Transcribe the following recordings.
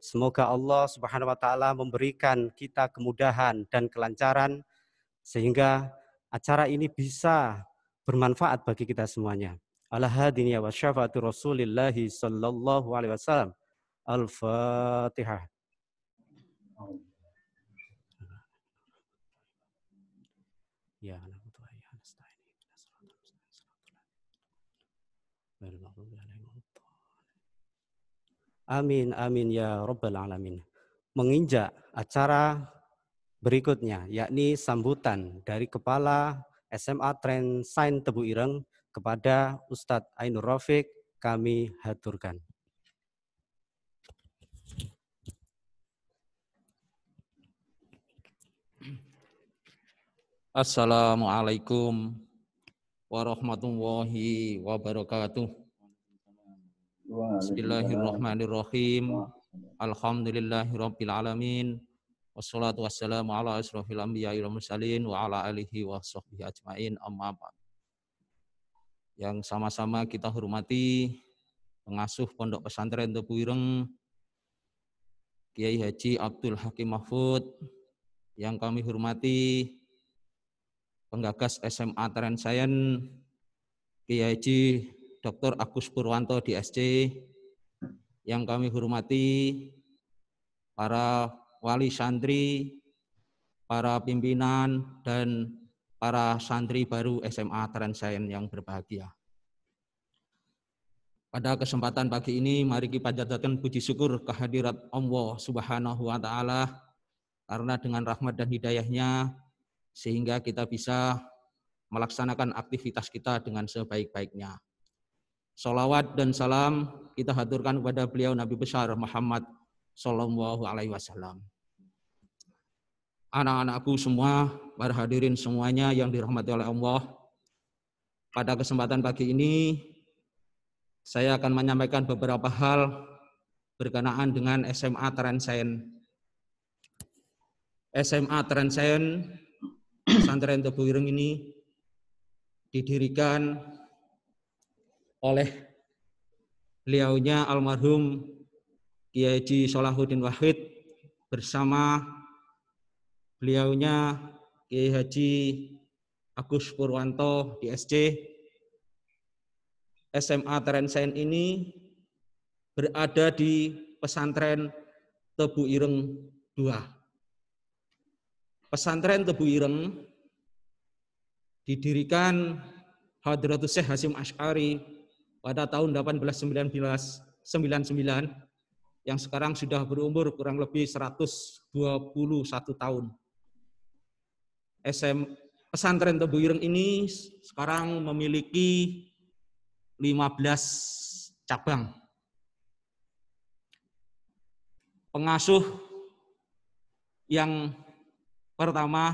Semoga Allah Subhanahu wa taala memberikan kita kemudahan dan kelancaran sehingga acara ini bisa bermanfaat bagi kita semuanya. Ala hadiniya wa syafaati Rasulillahi sallallahu alaihi wasallam. Al-Fatihah. Ya Amin, amin ya Rabbal Alamin. Menginjak acara berikutnya, yakni sambutan dari Kepala SMA Tren Sain Tebu Ireng kepada Ustadz Ainur Rafiq, kami haturkan. Assalamualaikum warahmatullahi wabarakatuh. Bismillahirrahmanirrahim. Alhamdulillahirabbil alamin. Wassalatu wassalamu ala asrofil anbiya'i wal mursalin wa ala alihi wa sahbihi ajmain, amma ba'd. Yang sama-sama kita hormati pengasuh Pondok Pesantren Tebu Ireng Kiai Haji Abdul Hakim Mahfud, yang kami hormati penggagas SMA Tren Sain Kiai Haji Dr. Agus Purwanto DSC, yang kami hormati para wali santri, para pimpinan, dan para santri baru SMA Tren Sain yang berbahagia. Pada kesempatan pagi ini, mari kita panjatkan puji syukur kehadirat Allah Subhanahu wa Ta'ala, karena dengan rahmat dan hidayahnya sehingga kita bisa melaksanakan aktivitas kita dengan sebaik-baiknya. Sholawat dan salam kita haturkan kepada beliau Nabi besar Muhammad Sallallahu Alaihi Wasallam. Anak-anakku semua, para hadirin semuanya yang dirahmati oleh Allah, pada kesempatan pagi ini saya akan menyampaikan beberapa hal berkenaan dengan SMA Tren Sain. SMA Tren Sain Pesantren Tebu Ireng ini didirikan oleh beliaunya almarhum Kiai Haji Salahuddin Wahid bersama beliaunya Kiai Haji Agus Purwanto DSC. SMA Tren Sain ini berada di Pesantren Tebu Ireng 2. Pesantren Tebu Ireng didirikan Hadratus Syekh Hasyim Asy'ari pada tahun 1899 yang sekarang sudah berumur kurang lebih 121 tahun. Pesantren Tebu Ireng ini sekarang memiliki 15 cabang. Pengasuh yang pertama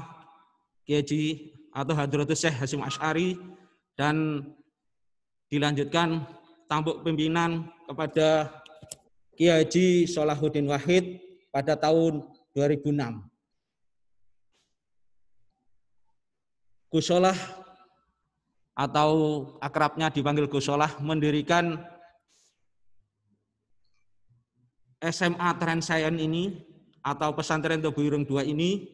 Kiai Haji atau Hadratus Syekh Hasyim Asy'ari, dan dilanjutkan tampuk pimpinan kepada Kiai Haji Salahuddin Wahid pada tahun 2006. Gus Solah atau akrabnya dipanggil Gus Solah mendirikan SMA Tren Sain ini atau Pesantren Tebu Ireng 2 ini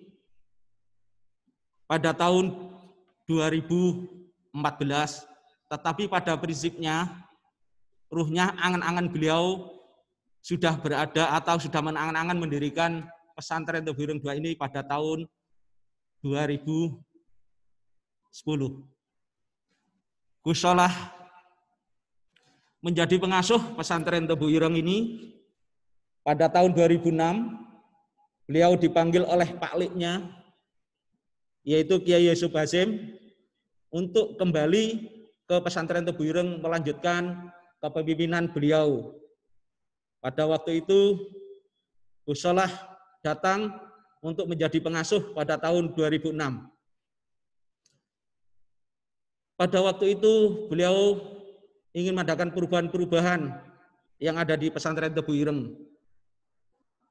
pada tahun 2014, tetapi pada prinsipnya ruhnya angan-angan beliau sudah berada atau sudah menangan-angan mendirikan Pesantren Tebu Ireng 2 ini pada tahun 2010. Gus Solah menjadi pengasuh Pesantren Tebu Ireng ini pada tahun 2006. Beliau dipanggil oleh pakliknya, yaitu Kiai Yusuf Hasim, untuk kembali ke Pesantren Tebu Ireng melanjutkan kepemimpinan beliau. Pada waktu itu Gus Solah datang untuk menjadi pengasuh pada tahun 2006. Pada waktu itu beliau ingin mengadakan perubahan-perubahan yang ada di Pesantren Tebu Ireng.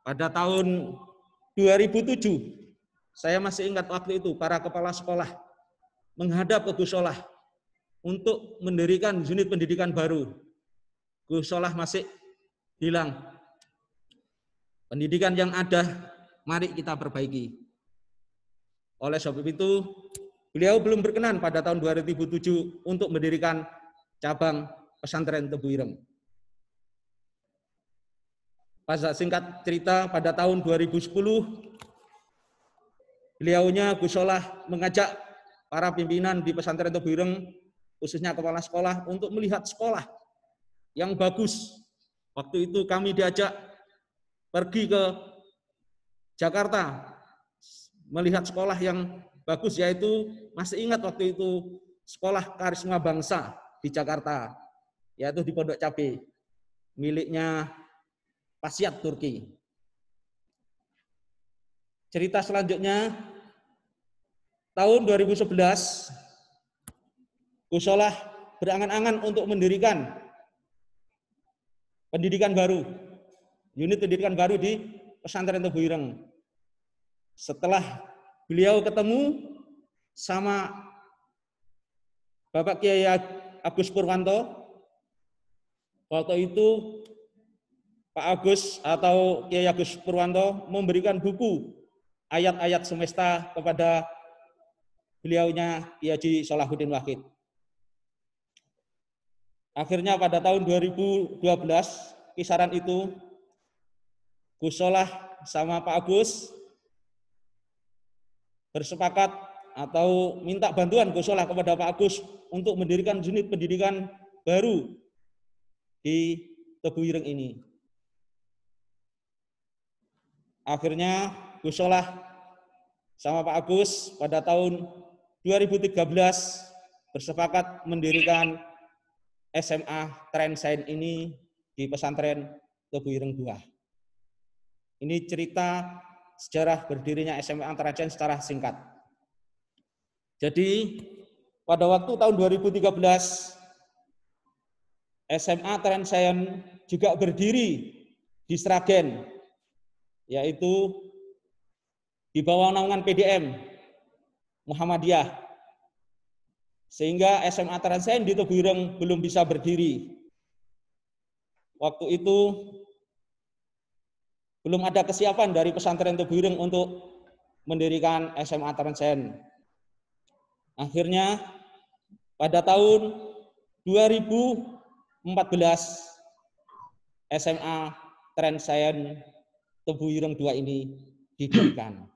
Pada tahun 2007, saya masih ingat waktu itu para kepala sekolah menghadap ke Gus Solah untuk mendirikan unit pendidikan baru. Gus Solah masih bilang, Pendidikan yang ada, mari kita perbaiki. Oleh sebab itu, beliau belum berkenan pada tahun 2007 untuk mendirikan cabang pesantren Tebu Ireng. Pada singkat cerita, pada tahun 2010, beliaunya Gus Solah mengajak para pimpinan di pesantren Tebu Ireng, khususnya kepala sekolah, untuk melihat sekolah yang bagus. Waktu itu kami diajak pergi ke Jakarta, melihat sekolah yang bagus, yaitu masih ingat waktu itu sekolah Karisma Bangsa di Jakarta, yaitu di Pondok Cabe, miliknya Pasyat Turki. Cerita selanjutnya, tahun 2011, Gus Solah berangan-angan untuk mendirikan pendidikan baru, unit pendidikan baru di pesantren Tebu Ireng. Setelah beliau ketemu sama Bapak Kiai Agus Purwanto, waktu itu Pak Agus atau Kiai Agus Purwanto memberikan buku ayat-ayat semesta kepada beliaunya Kiai Haji Salahuddin Wahid. Akhirnya pada tahun 2012, kisaran itu, Gus Solah sama Pak Agus bersepakat atau minta bantuan Gus Solah kepada Pak Agus untuk mendirikan unit pendidikan baru di Tebu Ireng ini. Akhirnya Gus Solah sama Pak Agus pada tahun 2013 bersepakat mendirikan SMA Trend Sains ini di pesantren Tebu Ireng 2. Ini cerita sejarah berdirinya SMA Trend Sains secara singkat. Jadi pada waktu tahun 2013 SMA Trend Sains juga berdiri di Sragen, yaitu di bawah naungan PDM Muhammadiyah. Sehingga SMA Trend Sains di Tebu Ireng belum bisa berdiri. Waktu itu belum ada kesiapan dari pesantren Tebu Ireng untuk mendirikan SMA Trend Sains. Akhirnya pada tahun 2014 SMA Trend Sains Tebu Ireng 2 ini didirikan.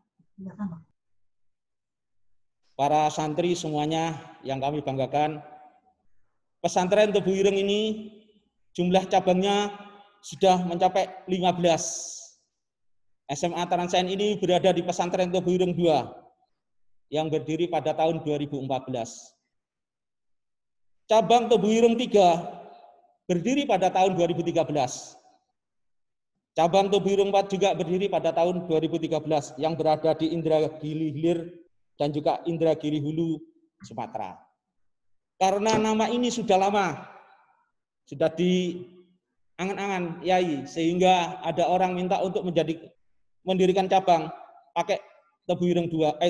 Para santri semuanya yang kami banggakan, pesantren Tebu Ireng ini jumlah cabangnya sudah mencapai 15. SMA Trend Sains ini berada di pesantren Tebu Ireng 2 yang berdiri pada tahun 2014. Cabang Tebu Ireng 3 berdiri pada tahun 2013. Cabang Tebu Ireng 4 juga berdiri pada tahun 2013 yang berada di Indragiri Hilir dan juga Indragiri Hulu, Sumatera. Karena nama ini sudah lama, sudah diangan-angan Yai, sehingga ada orang minta untuk mendirikan cabang pakai Tebu Ireng 3,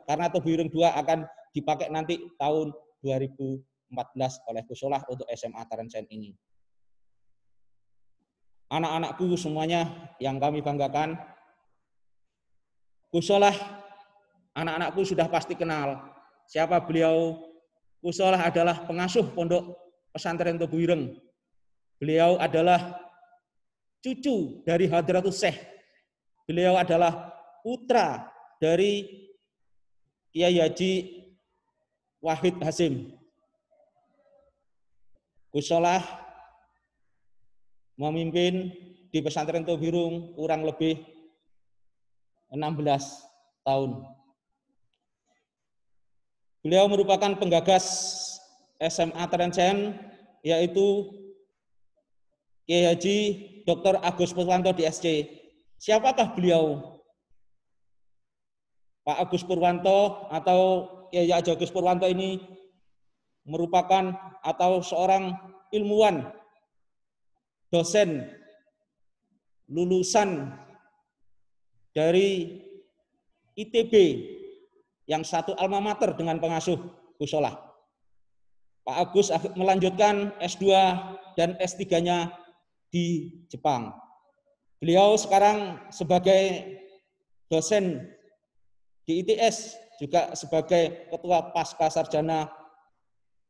karena Tebu Ireng 2 akan dipakai nanti tahun 2014 oleh Gus Solah untuk SMA Trend Sains ini. Anak-anakku semuanya yang kami banggakan, Gus Solah, anak-anakku sudah pasti kenal siapa beliau. Gus Solah adalah pengasuh pondok pesantren Tebu Ireng. Beliau adalah cucu dari Hadratus Syekh. Beliau adalah putra dari Kiai Haji Wahid Hasim. Gus Solah memimpin di pesantren Tebu Ireng kurang lebih 16 tahun. Beliau merupakan penggagas SMA Trend Sains, yaitu Kiai Haji Dr. Agus Purwanto DSC. Siapakah beliau? Pak Agus Purwanto atau Kiai Haji Agus Purwanto ini merupakan atau seorang ilmuwan, dosen, lulusan dari ITB yang satu alma mater dengan pengasuh Gus Solah. Pak Agus melanjutkan S2 dan S3-nya di Jepang. Beliau sekarang sebagai dosen di ITS, juga sebagai ketua pasca sarjana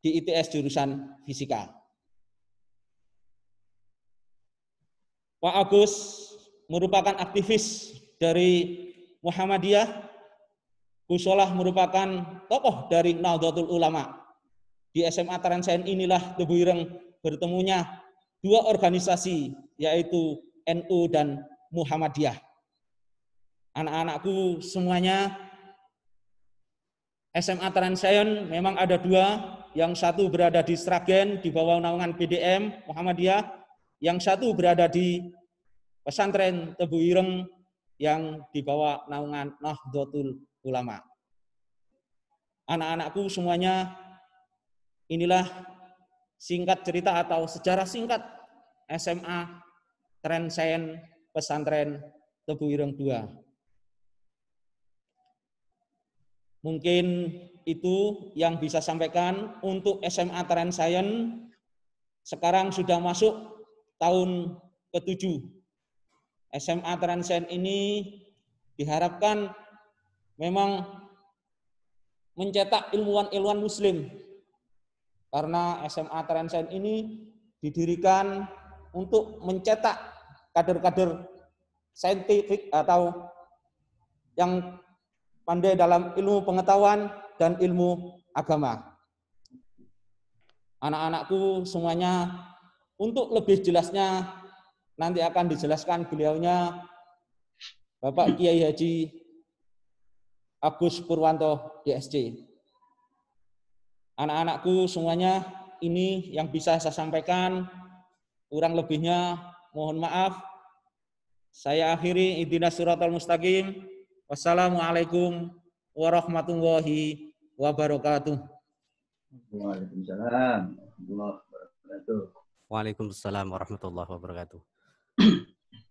di ITS jurusan fisika. Pak Agus merupakan aktivis dari Muhammadiyah. Gus Solah merupakan tokoh dari Nahdlatul Ulama. Di SMA Tarensain inilah Tebu Ireng bertemunya dua organisasi, yaitu NU dan Muhammadiyah. Anak-anakku semuanya, SMA Tarensain memang ada dua, yang satu berada di Sragen di bawah naungan PDM Muhammadiyah, yang satu berada di pesantren Tebu Ireng yang di bawah naungan Nahdlatul Ulama. Anak-anakku semuanya, inilah singkat cerita atau sejarah singkat SMA Tarensain Pesantren Tebu Ireng II. Mungkin itu yang bisa sampaikan untuk SMA Tarensain. Sekarang sudah masuk tahun ke-7. SMA Tarensain ini diharapkan memang mencetak ilmuwan-ilmuwan muslim. Karena SMA Tarensain ini didirikan untuk mencetak kader-kader saintifik atau yang pandai dalam ilmu pengetahuan dan ilmu agama. Anak-anakku semuanya, untuk lebih jelasnya nanti akan dijelaskan beliaunya Bapak Kiai Haji Agus Purwanto DSC. Anak-anakku semuanya, ini yang bisa saya sampaikan. Kurang lebihnya mohon maaf. Saya akhiri, ihdinas siratal mustaqim. Wassalamualaikum warahmatullahi wabarakatuh. Waalaikumsalam warahmatullahi wabarakatuh. Waalaikumsalam warahmatullahi wabarakatuh.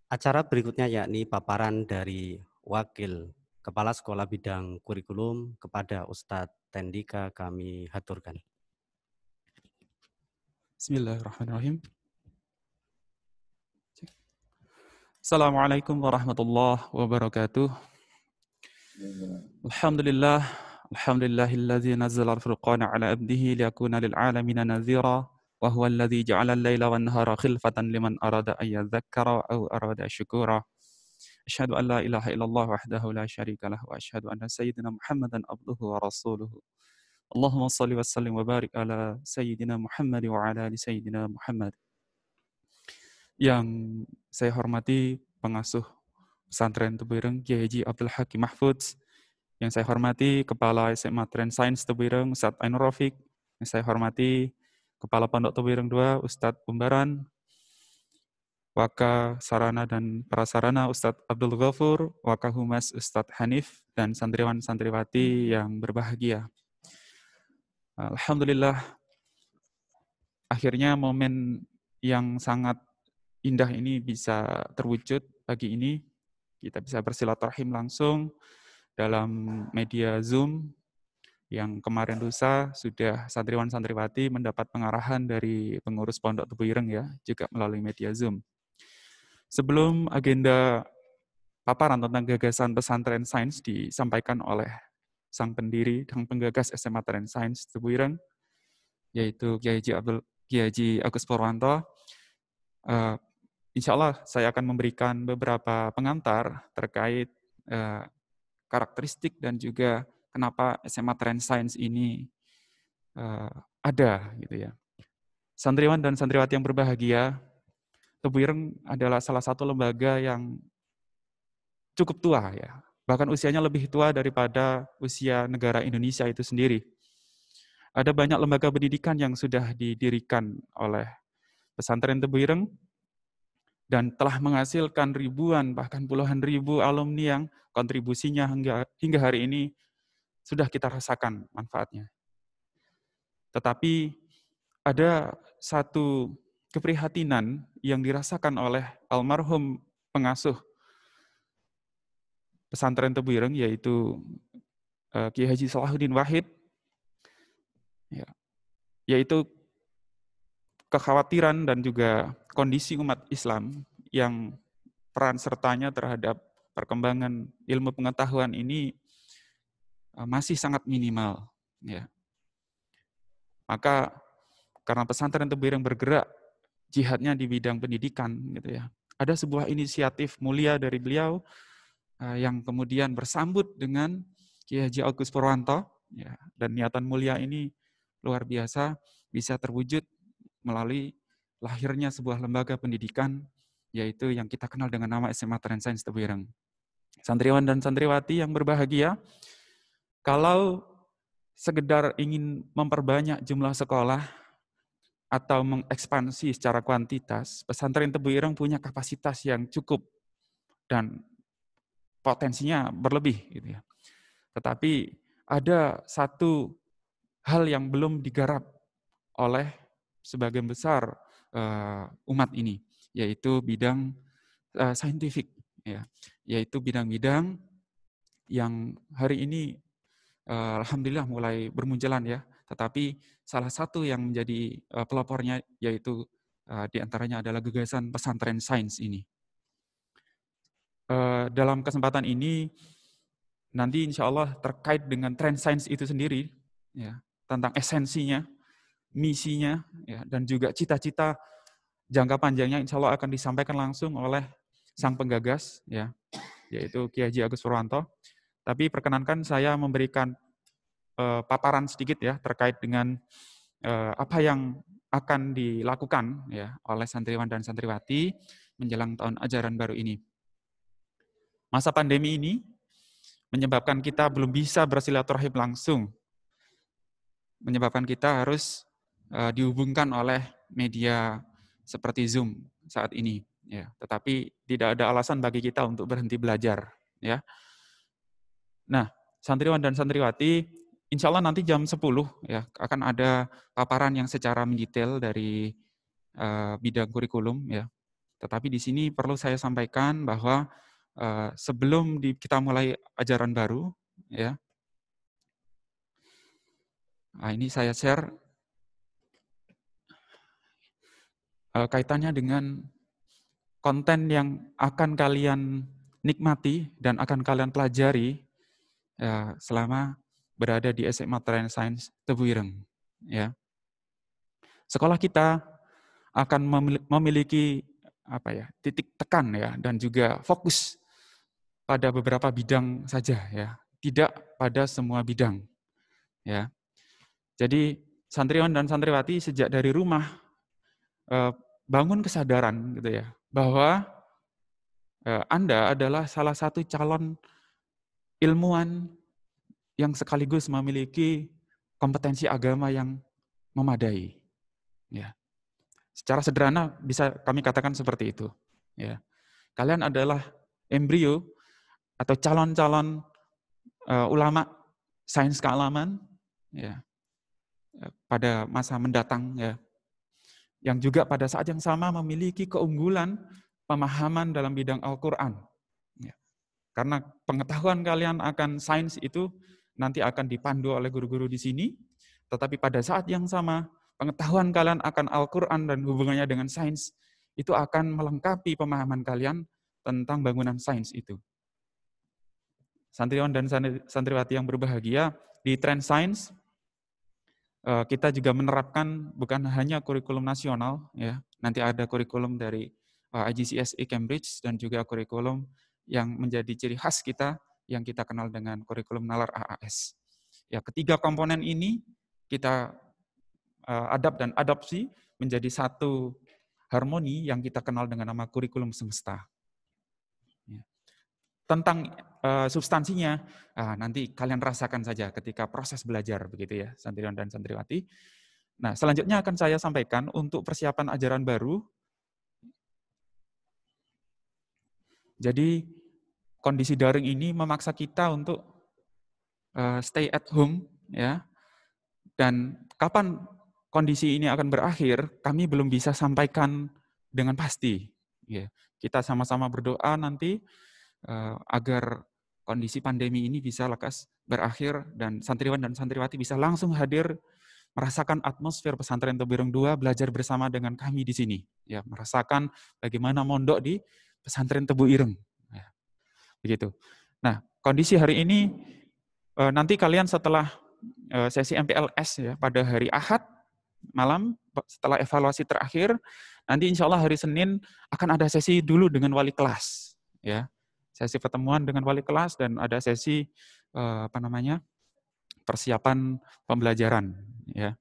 Acara berikutnya yakni paparan dari Wakil Kepala Sekolah Bidang Kurikulum kepada Ustadz Tendika, kami haturkan. Bismillahirrahmanirrahim. Assalamualaikum warahmatullahi wabarakatuh. Alhamdulillah, alhamdulillahilladzi nazzala al-furqana ala abdihi liyakuna lil alamina nadhira wa huwa alladzi ja'ala al-laila wan nahara khilfatan liman arada an yadhakkara aw arada syukura. Asyhadu an la ilaha illallah wahdahu la syarika lah wa asyhadu anna sayyidina Muhammadan abduhu wa rasuluhu. Allahumma shalli wa sallim wa barik ala sayyidina Muhammad wa ala ali sayyidina Muhammad. Yang saya hormati pengasuh pesantren Tebu Ireng Kiai Haji Abdul Hakim Mahfudz, yang saya hormati Kepala SMA Tarensain Tebu Ireng Ustadz Ainur Rafiq, yang saya hormati Kepala Pondok Tebu Ireng II Ustadz Umbaran, Waka Sarana dan Prasarana Ustadz Abdul Ghafur, Waka Humas Ustadz Hanif, dan santriwan-santriwati yang berbahagia. Alhamdulillah, akhirnya momen yang sangat indah ini bisa terwujud pagi ini. Kita bisa bersilaturahim langsung dalam media Zoom yang kemarin lusa sudah santriwan-santriwati mendapat pengarahan dari pengurus Pondok Tebu Ireng ya, juga melalui media Zoom. Sebelum agenda paparan tentang gagasan pesantren sains disampaikan oleh sang pendiri dan penggagas SMA Tarensain Tebu Ireng, yaitu Kiai Haji Agus Purwanto, insya Allah saya akan memberikan beberapa pengantar terkait karakteristik dan juga kenapa SMA Tarensain ini ada, gitu ya. Santriwan dan santriwati yang berbahagia, Tebu Ireng adalah salah satu lembaga yang cukup tua ya, bahkan usianya lebih tua daripada usia negara Indonesia itu sendiri. Ada banyak lembaga pendidikan yang sudah didirikan oleh pesantren Tebu Ireng dan telah menghasilkan ribuan bahkan puluhan ribu alumni yang kontribusinya hingga hari ini sudah kita rasakan manfaatnya. Tetapi ada satu keprihatinan yang dirasakan oleh almarhum pengasuh pesantren Tebu Ireng, yaitu Kiai Haji Salahuddin Wahid, ya, yaitu kekhawatiran dan juga kondisi umat Islam yang peran sertanya terhadap perkembangan ilmu pengetahuan ini masih sangat minimal, ya. Maka karena pesantren Tebu Ireng bergerak jihadnya di bidang pendidikan, gitu ya. Ada sebuah inisiatif mulia dari beliau yang kemudian bersambut dengan Kiai Haji Agus Purwanto, ya, dan niatan mulia ini luar biasa bisa terwujud melalui lahirnya sebuah lembaga pendidikan, yaitu yang kita kenal dengan nama SMA Trans Tebu Ireng. Santriwan dan santriwati yang berbahagia, kalau sekedar ingin memperbanyak jumlah sekolah atau mengekspansi secara kuantitas, pesantren Tebu Ireng punya kapasitas yang cukup dan potensinya berlebih, gitu ya. Tetapi ada satu hal yang belum digarap oleh sebagian besar umat ini, yaitu bidang saintifik, ya, yaitu bidang-bidang yang hari ini alhamdulillah mulai bermunculan, ya. Tetapi salah satu yang menjadi pelopornya yaitu diantaranya adalah gagasan pesantren sains ini. Dalam kesempatan ini nanti insya Allah terkait dengan tren sains itu sendiri, ya, tentang esensinya, misinya, ya, dan juga cita-cita jangka panjangnya insya Allah akan disampaikan langsung oleh sang penggagas, ya, yaitu Kiai Haji Agus Purwanto. Tapi perkenankan saya memberikan paparan sedikit, ya, terkait dengan apa yang akan dilakukan, ya, oleh santriwan dan santriwati menjelang tahun ajaran baru ini. Masa pandemi ini menyebabkan kita belum bisa bersilaturahim langsung, menyebabkan kita harus dihubungkan oleh media seperti Zoom saat ini, ya. Tetapi tidak ada alasan bagi kita untuk berhenti belajar, ya. Nah, santriwan dan santriwati, insya Allah nanti jam 10 ya akan ada paparan yang secara mendetail dari bidang kurikulum, ya. Tetapi di sini perlu saya sampaikan bahwa sebelum kita mulai ajaran baru, ya. Nah, ini saya share kaitannya dengan konten yang akan kalian nikmati dan akan kalian pelajari selama berada di SMA Trans Sains Tebu Ireng, ya. Sekolah kita akan memiliki titik tekan, ya, dan juga fokus pada beberapa bidang saja, ya, tidak pada semua bidang, ya. Jadi santriwan dan santriwati sejak dari rumah bangun kesadaran, gitu ya, bahwa Anda adalah salah satu calon ilmuwan yang sekaligus memiliki kompetensi agama yang memadai, ya. Secara sederhana bisa kami katakan seperti itu, ya. Kalian adalah embrio atau calon-calon ulama sains kealaman, ya, pada masa mendatang, ya, yang juga pada saat yang sama memiliki keunggulan pemahaman dalam bidang Al-Quran, ya. Karena pengetahuan kalian akan sains itu nanti akan dipandu oleh guru-guru di sini, tetapi pada saat yang sama pengetahuan kalian akan Al-Quran dan hubungannya dengan sains itu akan melengkapi pemahaman kalian tentang bangunan sains itu. Santriwan dan santriwati yang berbahagia, di Trans Sains kita juga menerapkan bukan hanya kurikulum nasional, ya. Nanti ada kurikulum dari IGCSE Cambridge dan juga kurikulum yang menjadi ciri khas kita yang kita kenal dengan kurikulum Nalar AAS. Ya, ketiga komponen ini kita adapt dan adopsi menjadi satu harmoni yang kita kenal dengan nama kurikulum semesta. Ya. Tentang substansinya, nanti kalian rasakan saja ketika proses belajar, begitu, ya, santriwan dan santriwati. Nah, selanjutnya akan saya sampaikan untuk persiapan ajaran baru. Jadi kondisi daring ini memaksa kita untuk stay at home, ya. Dan kapan kondisi ini akan berakhir, kami belum bisa sampaikan dengan pasti. Ya. Kita sama-sama berdoa nanti agar kondisi pandemi ini bisa lekas berakhir dan santriwan dan santriwati bisa langsung hadir merasakan atmosfer pesantren Tebu Ireng II, belajar bersama dengan kami di sini, ya, merasakan bagaimana mondok di Pesantren Tebu Ireng. Ya, begitu. Nah, kondisi hari ini nanti kalian setelah sesi MPLS ya pada hari Ahad malam setelah evaluasi terakhir, nanti insya Allah hari Senin akan ada sesi dulu dengan wali kelas, ya, sesi pertemuan dengan wali kelas dan ada sesi persiapan pembelajaran, ya.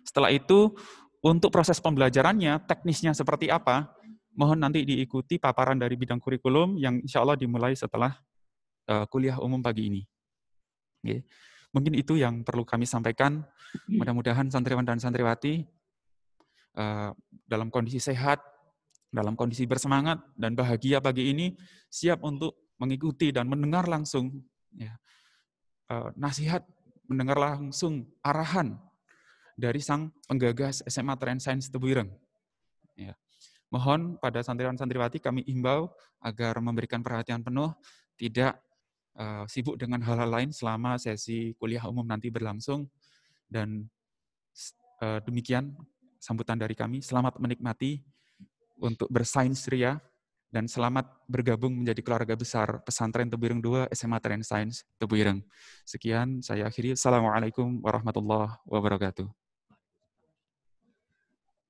Setelah itu untuk proses pembelajarannya teknisnya seperti apa, mohon nanti diikuti paparan dari bidang kurikulum yang insya Allah dimulai setelah kuliah umum pagi ini. Okay. Mungkin itu yang perlu kami sampaikan. Mudah-mudahan santriwan dan santriwati dalam kondisi sehat, dalam kondisi bersemangat dan bahagia pagi ini siap untuk mengikuti dan mendengar langsung ya, nasihat, mendengar langsung arahan dari sang penggagas SMA Trend Science Tebu Ireng. Ya. Mohon pada santriwan santriwati kami imbau agar memberikan perhatian penuh, tidak sibuk dengan hal-hal lain selama sesi kuliah umum nanti berlangsung. Dan demikian sambutan dari kami. Selamat menikmati untuk bersains ria dan selamat bergabung menjadi keluarga besar Pesantren Tebu Ireng 2 SMA Trend Science Tebu Ireng. Sekian saya akhiri. Assalamualaikum warahmatullahi wabarakatuh.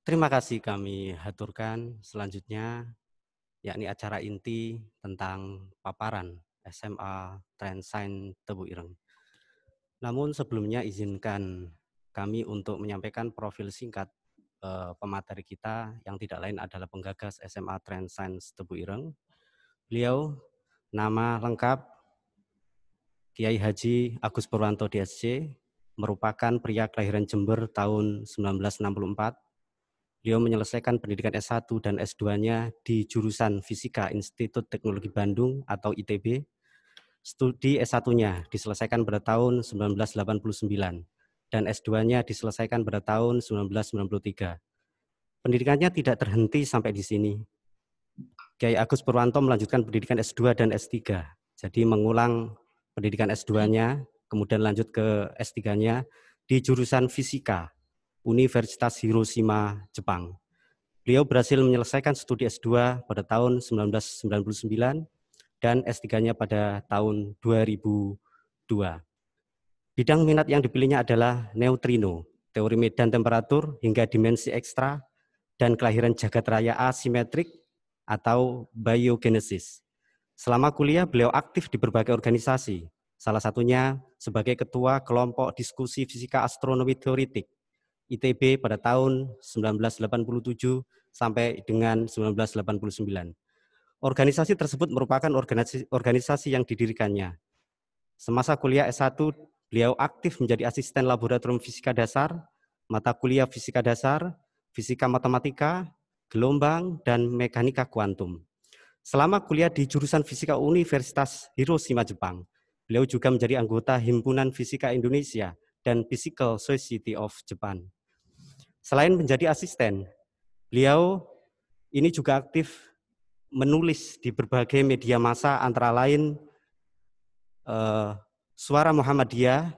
Terima kasih kami haturkan. Selanjutnya yakni acara inti tentang paparan SMA Trend Science Tebu Ireng. Namun sebelumnya izinkan kami untuk menyampaikan profil singkat pemateri kita yang tidak lain adalah penggagas SMA Trend Science Tebu Ireng. Beliau nama lengkap Kiai Haji Agus Purwanto DSC, merupakan pria kelahiran Jember tahun 1964. Beliau menyelesaikan pendidikan S1 dan S2-nya di jurusan Fisika Institut Teknologi Bandung atau ITB. Studi S1-nya diselesaikan pada tahun 1989 dan S2-nya diselesaikan pada tahun 1993. Pendidikannya tidak terhenti sampai di sini. Kiai Agus Purwanto melanjutkan pendidikan S2 dan S3. Jadi mengulang pendidikan S2-nya, kemudian lanjut ke S3-nya di jurusan Fisika Universitas Hiroshima, Jepang. Beliau berhasil menyelesaikan studi S2 pada tahun 1999 dan S3-nya pada tahun 2002. Bidang minat yang dipilihnya adalah neutrino, teori medan temperatur hingga dimensi ekstra, dan kelahiran jagat raya asimetrik atau biogenesis. Selama kuliah, beliau aktif di berbagai organisasi, salah satunya sebagai ketua kelompok diskusi fisika astronomi teoritik ITB pada tahun 1987 sampai dengan 1989. Organisasi tersebut merupakan organisasi yang didirikannya. Semasa kuliah S1, beliau aktif menjadi asisten laboratorium fisika dasar, mata kuliah fisika dasar, fisika matematika, gelombang, dan mekanika kuantum. Selama kuliah di jurusan Fisika Universitas Hiroshima, Jepang, beliau juga menjadi anggota Himpunan Fisika Indonesia dan Physical Society of Japan. Selain menjadi asisten, beliau ini juga aktif menulis di berbagai media massa antara lain Suara Muhammadiyah,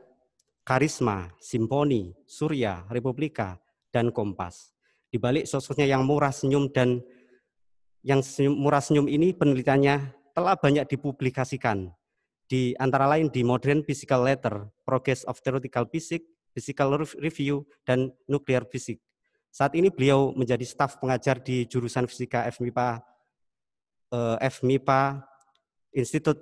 Karisma, Simponi, Surya, Republika, dan Kompas. Di balik sosoknya yang murah senyum dan yang murah senyum ini penelitiannya telah banyak dipublikasikan, di antara lain di Modern Physical Letter, Progress of Theoretical Physics, Physical Review, dan Nuclear Physics. Saat ini beliau menjadi staf pengajar di jurusan Fisika FMIPA Institut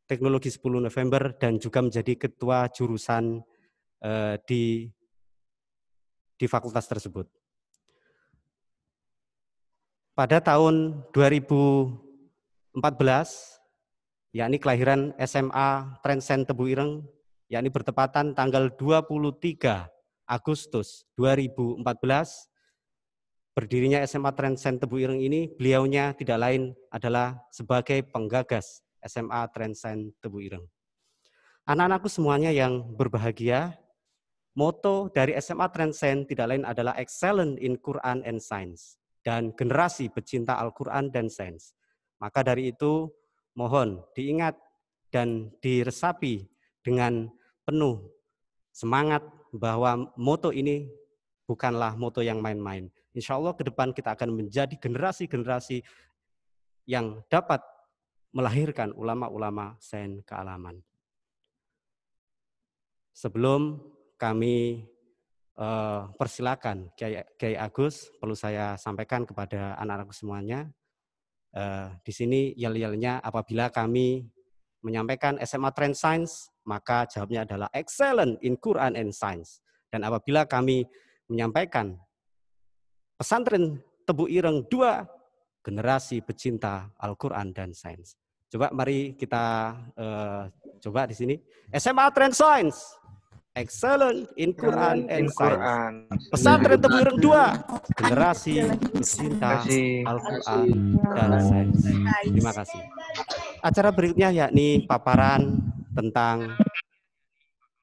Teknologi 10 November dan juga menjadi ketua jurusan di fakultas tersebut. Pada tahun 2014, yakni kelahiran SMA Trend Science Tebu Ireng, yakni bertepatan tanggal 23 Agustus 2014, berdirinya SMA Trend Science Tebu Ireng ini, beliaunya tidak lain adalah sebagai penggagas SMA Trend Science Tebu Ireng. Anak-anakku semuanya yang berbahagia, moto dari SMA Trend Science tidak lain adalah Excellent in Quran and Science, dan generasi pecinta Al-Quran dan Sains. Maka dari itu, mohon diingat dan diresapi dengan penuh semangat bahwa moto ini bukanlah moto yang main-main. Insya Allah ke depan kita akan menjadi generasi-generasi yang dapat melahirkan ulama-ulama sains kealaman. Sebelum kami persilakan Kiai Agus, perlu saya sampaikan kepada anak-anakku semuanya, di sini yel-yelnya apabila kami menyampaikan SMA Trend Science, maka jawabnya adalah excellent in Quran and Science. Dan apabila kami menyampaikan pesantren Tebu Ireng 2, generasi pecinta Al-Quran dan Sains. Coba mari kita coba di sini. SMA Trend Science, excellent in Quran and Science. Pesantren Tebu Ireng 2, generasi pecinta Al-Quran dan Sains. Terima kasih. Acara berikutnya yakni paparan tentang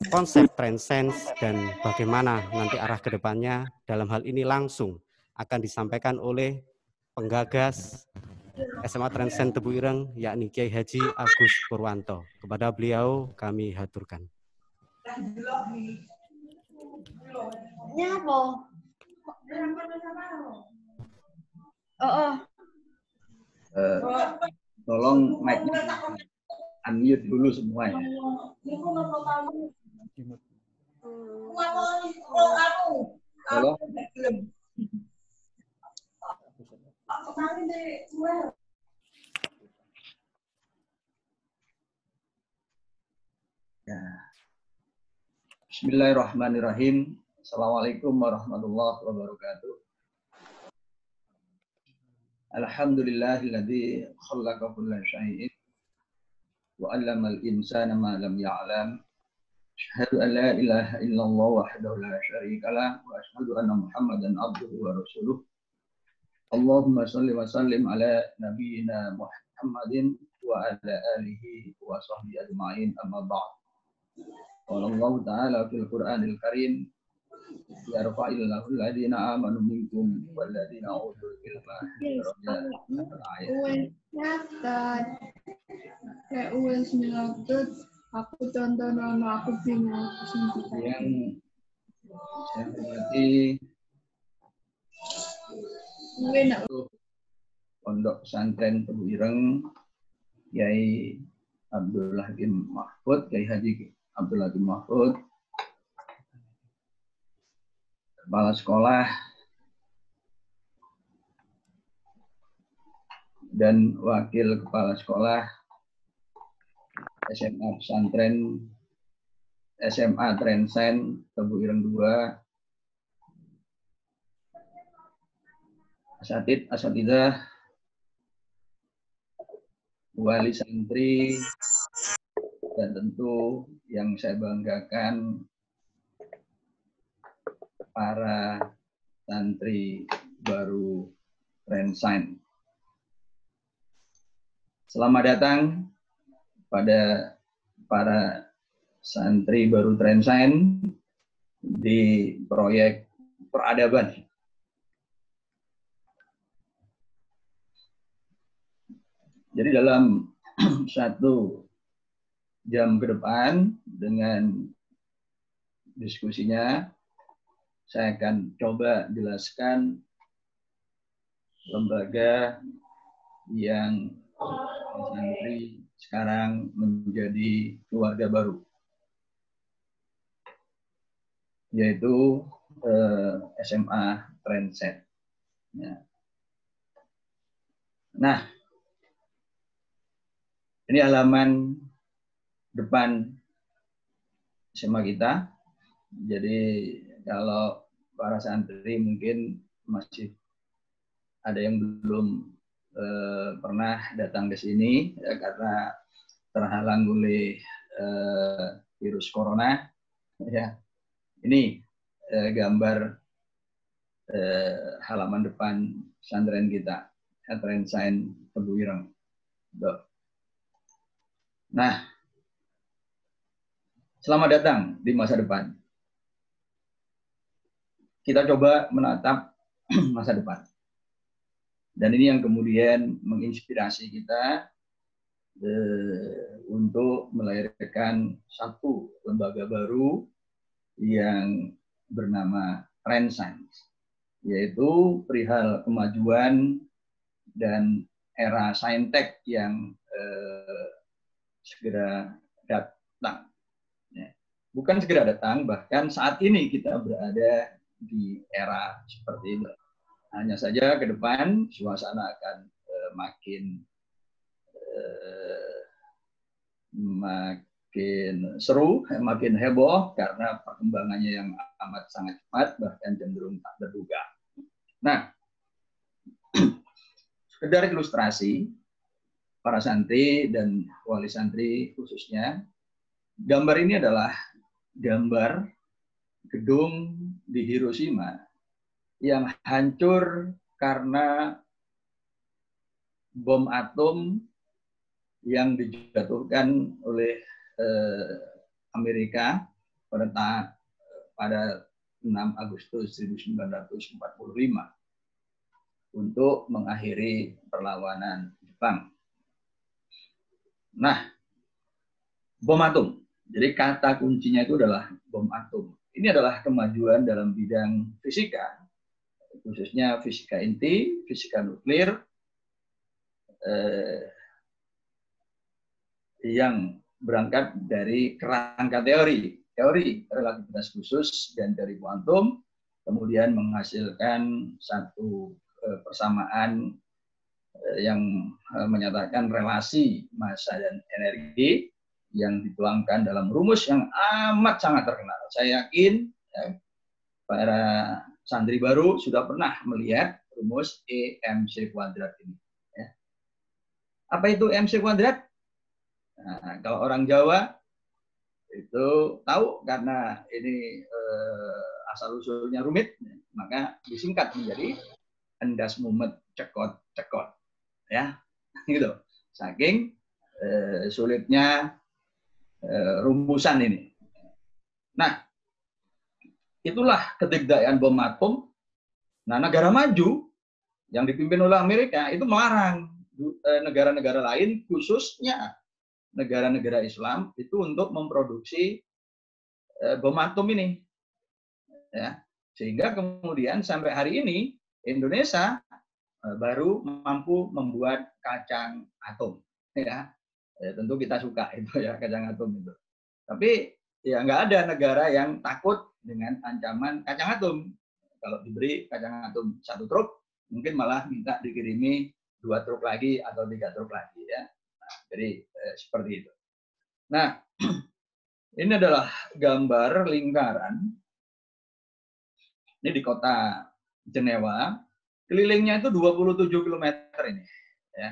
konsep Trend Science dan bagaimana nanti arah ke depannya. Dalam hal ini langsung akan disampaikan oleh penggagas SMA Trend Science Tebu Ireng, yakni Kiai Haji Agus Purwanto. Kepada beliau kami haturkan. Tolong mic-nya unmute dulu semuanya. Halo. Ya. Bismillahirrahmanirrahim. Assalamualaikum warahmatullahi wabarakatuh. Alhamdulillahilladzi khalaqa kulla syai'in wa 'allamal insana ma lam ya'lam. Asyhadu an la ilaha illallah wahdahu la syarikalah wa asyhadu anna Muhammadan abduhu wa rasuluh. Allahumma shalli wa sallim ala nabiyyina Muhammadin wa ala alihi wa sahbihi ajma'in, amma ba'd. Qala Allah ta'ala fil Qur'anil Karim, yarfa'illahu alladhina amanu minkum walladhina utul ilma darajat. Aku contoh nama aku bingung. Yang saya hormati Pondok Pesantren Tebu Ireng, Kiai Abdul Hakim Mahfud, Kiai Haji Abdul Hakim Mahfud, Kepala Sekolah dan Wakil Kepala Sekolah SMA Pesantren SMA Trend Science Tebu Ireng 2, asatid, asatidah, wali santri, dan tentu yang saya banggakan para santri baru Trend Science. Selamat datang pada para santri baru Trend Science di proyek peradaban. Jadi dalam 1 jam ke depan dengan diskusinya, saya akan coba jelaskan lembaga yang santri sekarang menjadi keluarga baru, yaitu SMA Trend Science. Ya. Nah, ini halaman depan SMA kita. Jadi kalau para santri mungkin masih ada yang belum pernah datang ke sini ya, karena terhalang oleh virus corona. Ya, ini gambar halaman depan pesantren kita, Trend Science Tebu Ireng. Nah, selamat datang di masa depan. Kita coba menatap masa depan. Dan ini yang kemudian menginspirasi kita untuk melahirkan satu lembaga baru yang bernama Trend Science, yaitu perihal kemajuan dan era saintek yang segera datang. Bukan segera datang, bahkan saat ini kita berada di era seperti itu. Hanya saja ke depan suasana akan makin seru, makin heboh karena perkembangannya yang amat sangat cepat, bahkan cenderung tak terduga. Nah, sekedar ilustrasi, para santri dan wali santri khususnya, gambar ini adalah gambar gedung di Hiroshima yang hancur karena bom atom yang dijatuhkan oleh Amerika pada 6 Agustus 1945 untuk mengakhiri perlawanan Jepang. Nah, bom atom. Jadi kata kuncinya itu adalah bom atom. Ini adalah kemajuan dalam bidang fisika, khususnya fisika inti, fisika nuklir, yang berangkat dari kerangka teori relativitas khusus dan teori kuantum, kemudian menghasilkan satu persamaan yang menyatakan relasi massa dan energi yang dituangkan dalam rumus yang amat sangat terkenal. Saya yakin para santri baru sudah pernah melihat rumus EMC kuadrat ini. Apa itu EMC kuadrat? Nah, kalau orang Jawa itu tahu karena ini asal usulnya rumit, maka disingkat menjadi endas mumet cekot, ya, gitu. Saking sulitnya rumusan ini. Nah, itulah ketidakdayaan bom atom. Nah, negara maju yang dipimpin oleh Amerika itu melarang negara-negara lain, khususnya negara-negara Islam, itu untuk memproduksi bom atom ini. Ya, sehingga kemudian sampai hari ini Indonesia baru mampu membuat kacang atom. Ya, tentu kita suka itu ya, kacang atom itu. Tapi ya nggak ada negara yang takut dengan ancaman kacang atom. Kalau diberi kacang atom 1 truk, mungkin malah minta dikirimi 2 truk lagi atau 3 truk lagi ya. Nah, jadi seperti itu. Nah, ini adalah gambar lingkaran. Ini di kota Jenewa. Kelilingnya itu 27 km ini. Ya.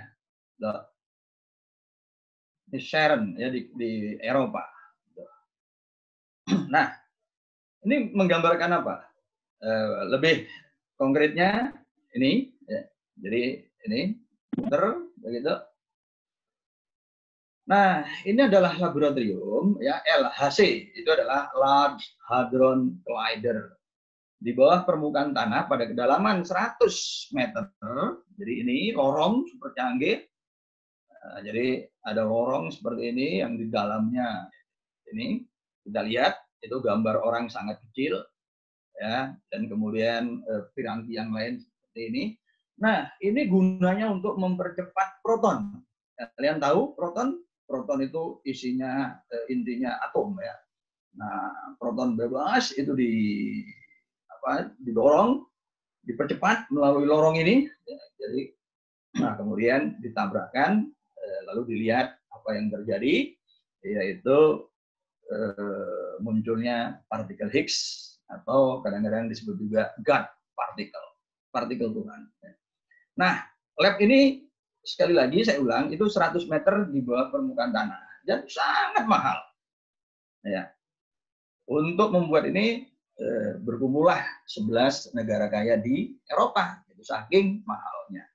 Ini Sharon ya di Eropa. Nah, ini menggambarkan apa? Lebih konkretnya ini. Ya. Jadi ini muter begitu. Nah, ini adalah laboratorium ya, LHC. Itu adalah Large Hadron Collider. Di bawah permukaan tanah pada kedalaman 100 meter. Jadi ini lorong super canggih. Nah, jadi ada lorong seperti ini yang di dalamnya ini kita lihat itu gambar orang sangat kecil ya, dan kemudian piranti yang lain seperti ini. Nah, ini gunanya untuk mempercepat proton. Kalian tahu proton itu isinya intinya atom ya. Nah, proton bebas itu didorong, dipercepat melalui lorong ini. Ya, jadi, nah kemudian ditabrakkan, lalu dilihat apa yang terjadi, yaitu munculnya partikel Higgs atau kadang-kadang disebut juga God partikel Tuhan. Nah, lab ini sekali lagi saya ulang itu 100 meter di bawah permukaan tanah dan sangat mahal. Ya, untuk membuat ini berkumpullah 11 negara kaya di Eropa, itu saking mahalnya.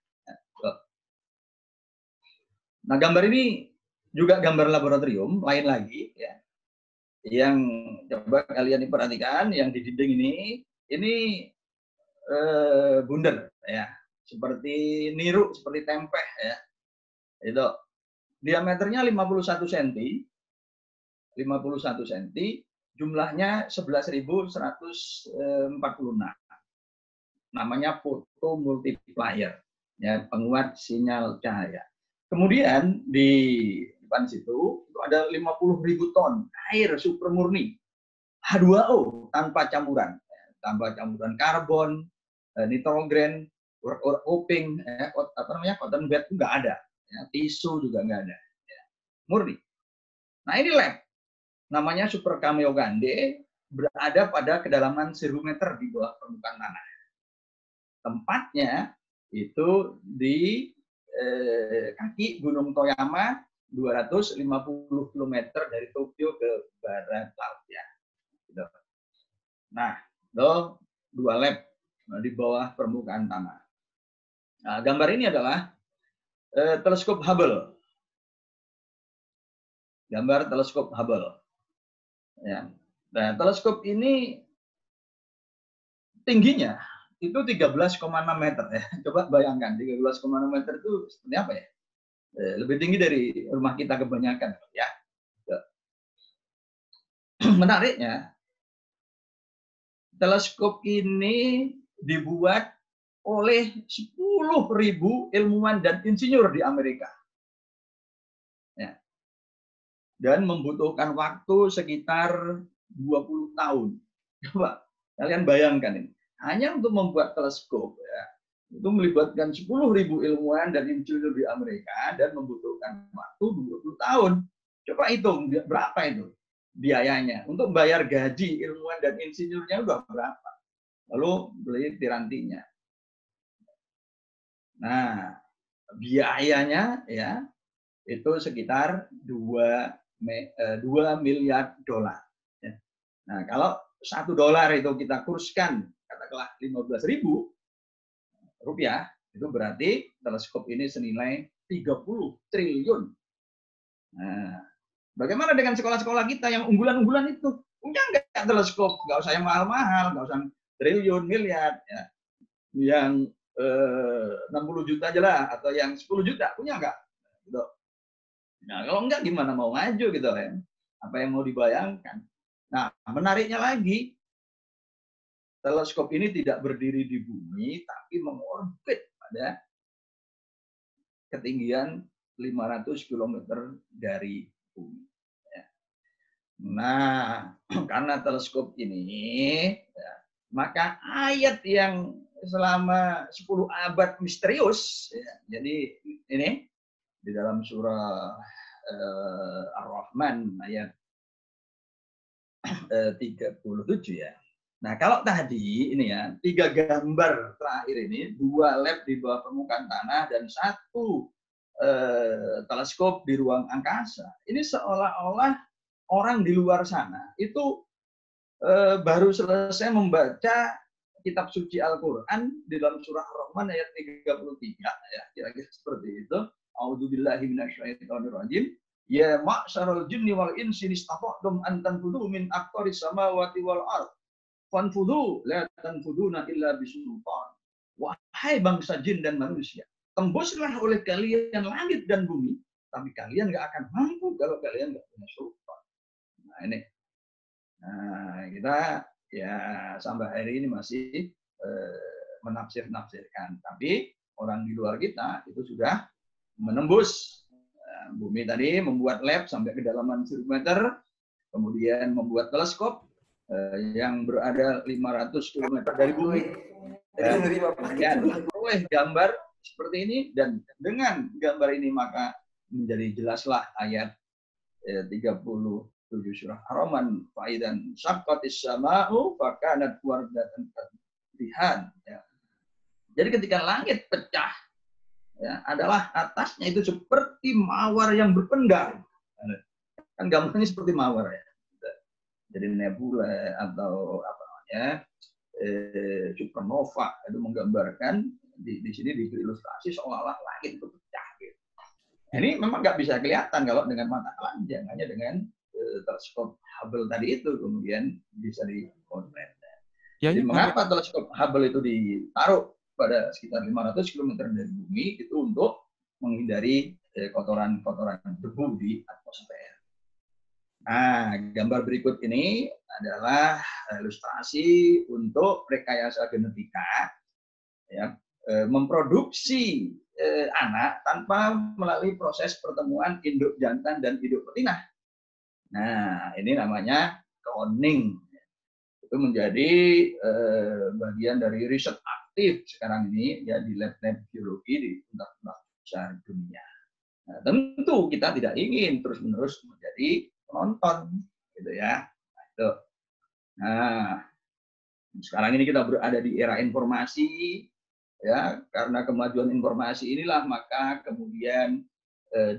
Nah, gambar ini juga gambar laboratorium lain lagi ya. Yang coba kalian perhatikan yang di dinding ini bundar ya, seperti niru, seperti tempe ya. Itu diameternya 51 cm. 51 cm. Jumlahnya 11.146. Namanya foto multiplier. ya, penguat sinyal cahaya. Kemudian di depan situ itu ada 50.000 ton air super murni H2O tanpa campuran karbon, nitrogen, working, cotton bed itu nggak ada, ya, tisu juga nggak ada, ya, murni. Nah ini lab, namanya Super Kameogande, berada pada kedalaman 1000 meter di bawah permukaan tanah. Tempatnya itu di kaki Gunung Toyama, 250 km dari Tokyo ke barat laut, ya. Nah, itu 2 lab di bawah permukaan tanah. Nah, gambar ini adalah teleskop Hubble. Gambar teleskop Hubble. Ya. Nah, teleskop ini tingginya itu 13,6 meter, ya. Coba bayangkan 13,6 meter itu seperti apa, ya? Lebih tinggi dari rumah kita kebanyakan, ya. Menariknya, teleskop ini dibuat oleh 10.000 ilmuwan dan insinyur di Amerika. Ya. Dan membutuhkan waktu sekitar 20 tahun. Coba kalian bayangkan ini. Hanya untuk membuat teleskop, ya, itu melibatkan 10.000 ilmuwan dan insinyur di Amerika dan membutuhkan waktu 20 tahun. Coba hitung berapa itu biayanya. Untuk bayar gaji ilmuwan dan insinyurnya udah berapa. Lalu beli pirantinya. Nah, biayanya, ya, itu sekitar 2 miliar dolar. Ya. Nah, kalau $1 itu kita kurskan katakanlah 15.000 rupiah, itu berarti teleskop ini senilai 30 triliun. Nah, bagaimana dengan sekolah-sekolah kita yang unggulan-unggulan itu? Punya nggak teleskop? Nggak usah yang mahal-mahal, nggak usah triliun, miliar, ya. Yang 60 juta aja lah, atau yang 10 juta, punya nggak? Gitu. Nah, kalau enggak gimana mau maju gitu, ya? Apa yang mau dibayangkan? Nah, menariknya lagi, teleskop ini tidak berdiri di bumi, tapi mengorbit pada ketinggian 500 km dari bumi. Nah, karena teleskop ini, ya, maka ayat yang selama 10 abad misterius, ya, jadi ini di dalam surah Ar-Rahman ayat 37, ya. Nah, kalau tadi ini, ya, 3 gambar terakhir ini, 2 lab di bawah permukaan tanah dan 1 teleskop di ruang angkasa. Ini seolah-olah orang di luar sana itu baru selesai membaca kitab suci Al-Quran di dalam surah Ar-Rahman ayat 33, ya, kira-kira seperti itu. A'udzubillahi minasyaitonirrajim. Ya ma'syarul jinni wal insi istata'tum an tanfudu min aqtaris samawati wal ardh. Fanfudu la tanfuduna illa bisultan. Wahai bangsa jin dan manusia, tembuslah oleh kalian langit dan bumi, tapi kalian nggak akan mampu kalau kalian nggak punya sultan. Nah ini, nah kita ya sampai hari ini masih menafsir-nafsirkan, tapi orang di luar kita itu sudah menembus bumi tadi, membuat lab sampai kedalaman 1000 meter, kemudian membuat teleskop yang berada 500 km dari bumi, dan oleh gambar seperti ini, dan dengan gambar ini maka menjadi jelaslah ayat 37 surah Ar-Rahman, faidan syaqqatis sama'u fakanat wardatan kadihan, ya. Jadi ketika langit pecah, ya, adalah atasnya itu seperti mawar yang berpendar. Kan gambarnya seperti mawar, ya. Jadi nebula atau apa namanya, supernova itu menggambarkan di sini diilustrasi seolah-olah langit itu pecah. Gitu. Ini memang nggak bisa kelihatan kalau dengan mata telanjang, hanya dengan teleskop Hubble tadi itu kemudian bisa dikonfirmasi. Ya, Jadi ya, mengapa teleskop Hubble itu ditaruh pada sekitar 500 km dari bumi, itu untuk menghindari kotoran-kotoran debu di atmosfer. Nah, gambar berikut ini adalah ilustrasi untuk rekayasa genetika, ya, memproduksi anak tanpa melalui proses pertemuan induk jantan dan induk betina. Nah, ini namanya cloning. Itu menjadi bagian dari riset aktif sekarang ini ya di lab-lab biologi di universitas besar dunia. Nah, tentu kita tidak ingin terus-menerus menjadi penonton, gitu ya. Nah, sekarang ini kita berada di era informasi, ya, karena kemajuan informasi inilah maka kemudian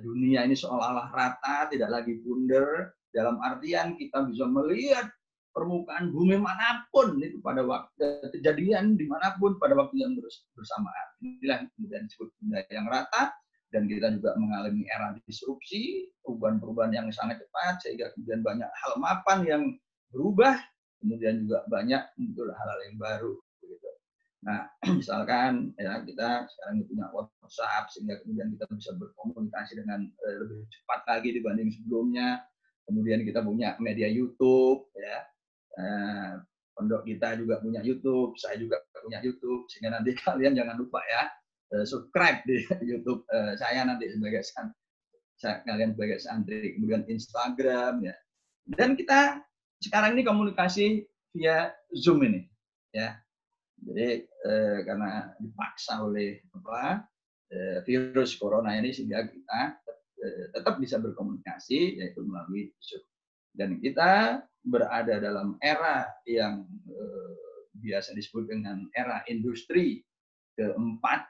dunia ini seolah-olah rata, tidak lagi bundar, dalam artian kita bisa melihat permukaan bumi manapun itu pada waktu kejadian dimanapun pada waktu yang bersamaan. Inilah kemudian disebut dunia yang rata, dan kita juga mengalami era disrupsi, perubahan-perubahan yang sangat cepat, sehingga kemudian banyak hal mapan yang berubah, kemudian juga banyak muncul hal-hal yang baru. Nah, misalkan ya kita sekarang punya WhatsApp sehingga kemudian kita bisa berkomunikasi dengan lebih cepat lagi dibanding sebelumnya. Kemudian kita punya media YouTube, ya. Pondok kita juga punya YouTube, saya juga punya YouTube, sehingga nanti kalian jangan lupa ya subscribe di YouTube saya nanti sebagai kalian sebagai santri. Kemudian Instagram, ya. Dan kita sekarang ini komunikasi via Zoom ini, ya. Jadi karena dipaksa oleh virus corona ini sehingga kita tetap bisa berkomunikasi yaitu melalui Zoom. Dan kita berada dalam era yang biasa disebut dengan era industri keempat,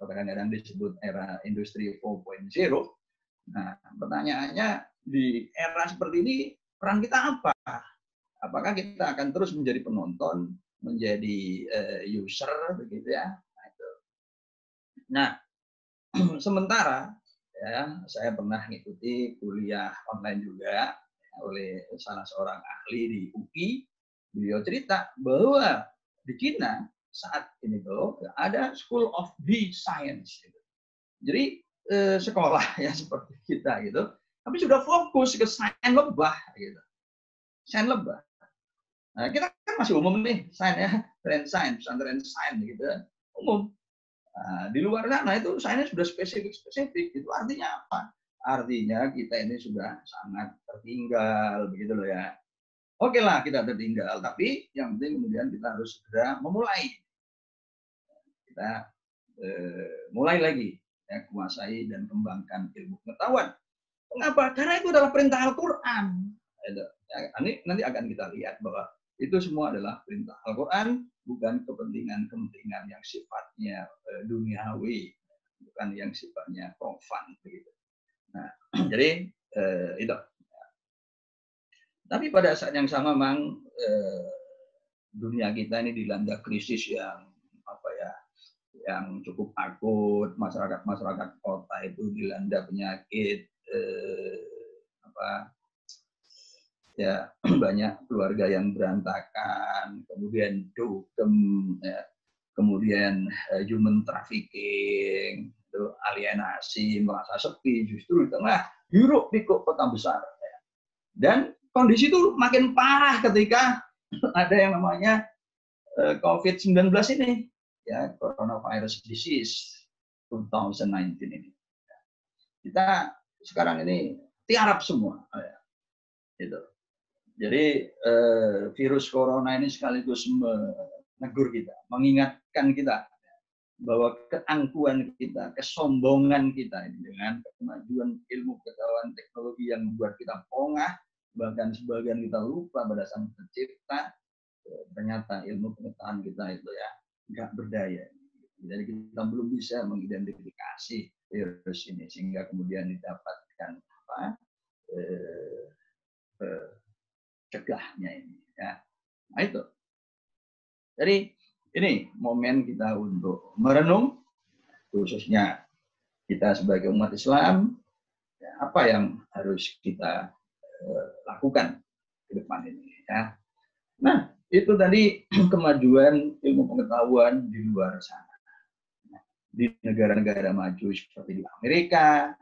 kadang-kadang disebut era industri 4.0. Nah, pertanyaannya di era seperti ini peran kita apa? Apakah kita akan terus menjadi penonton, menjadi user, begitu ya? Nah, sementara ya saya pernah mengikuti kuliah online juga oleh salah seorang ahli di UI. Beliau cerita bahwa di Cina saat ini tuh ada School of Bee Science. Jadi sekolah ya seperti kita gitu, tapi sudah fokus ke sains lebah gitu. Sains lebah. Nah, kita kan masih umum nih, sains ya, tren sains, pesantren sains gitu, umum. Nah, di luar sana itu sains sudah spesifik. Itu artinya apa? Artinya kita ini sudah sangat tertinggal, begitu loh ya. Oke lah kita tertinggal, tapi yang penting kemudian kita harus segera memulai. Kita mulai lagi ya, kuasai dan kembangkan ilmu pengetahuan. Mengapa? Karena itu adalah perintah Al-Quran. Nanti akan kita lihat bahwa itu semua adalah perintah Al-Quran, bukan kepentingan-kepentingan yang sifatnya duniawi, bukan yang sifatnya profan begitu. Nah, jadi itu. Tapi pada saat yang sama memang dunia kita ini dilanda krisis yang yang cukup akut. Masyarakat kota itu dilanda penyakit ya, banyak keluarga yang berantakan, kemudian dugem, ya, kemudian human trafficking, itu alienasi, merasa sepi justru di tengah hiruk pikuk kota besar. Ya. Dan kondisi itu makin parah ketika ada yang namanya COVID-19 ini, ya, coronavirus disease 2019 ini. Kita sekarang ini tiarap semua, ya. Itu. Jadi virus corona ini sekaligus menegur kita, mengingatkan kita bahwa keangkuhan kita, kesombongan kita ini dengan kemajuan ilmu pengetahuan teknologi yang membuat kita pongah, bahkan sebagian kita lupa pada sang pencipta, ternyata ilmu pengetahuan kita itu ya nggak berdaya. Jadi kita belum bisa mengidentifikasi virus ini sehingga kemudian didapatkan cegahnya ini, ya. Nah itu. Jadi ini momen kita untuk merenung, khususnya kita sebagai umat Islam, ya, apa yang harus kita lakukan ke depan ini, ya. Nah itu tadi kemajuan ilmu pengetahuan di luar sana, di negara-negara maju seperti di Amerika,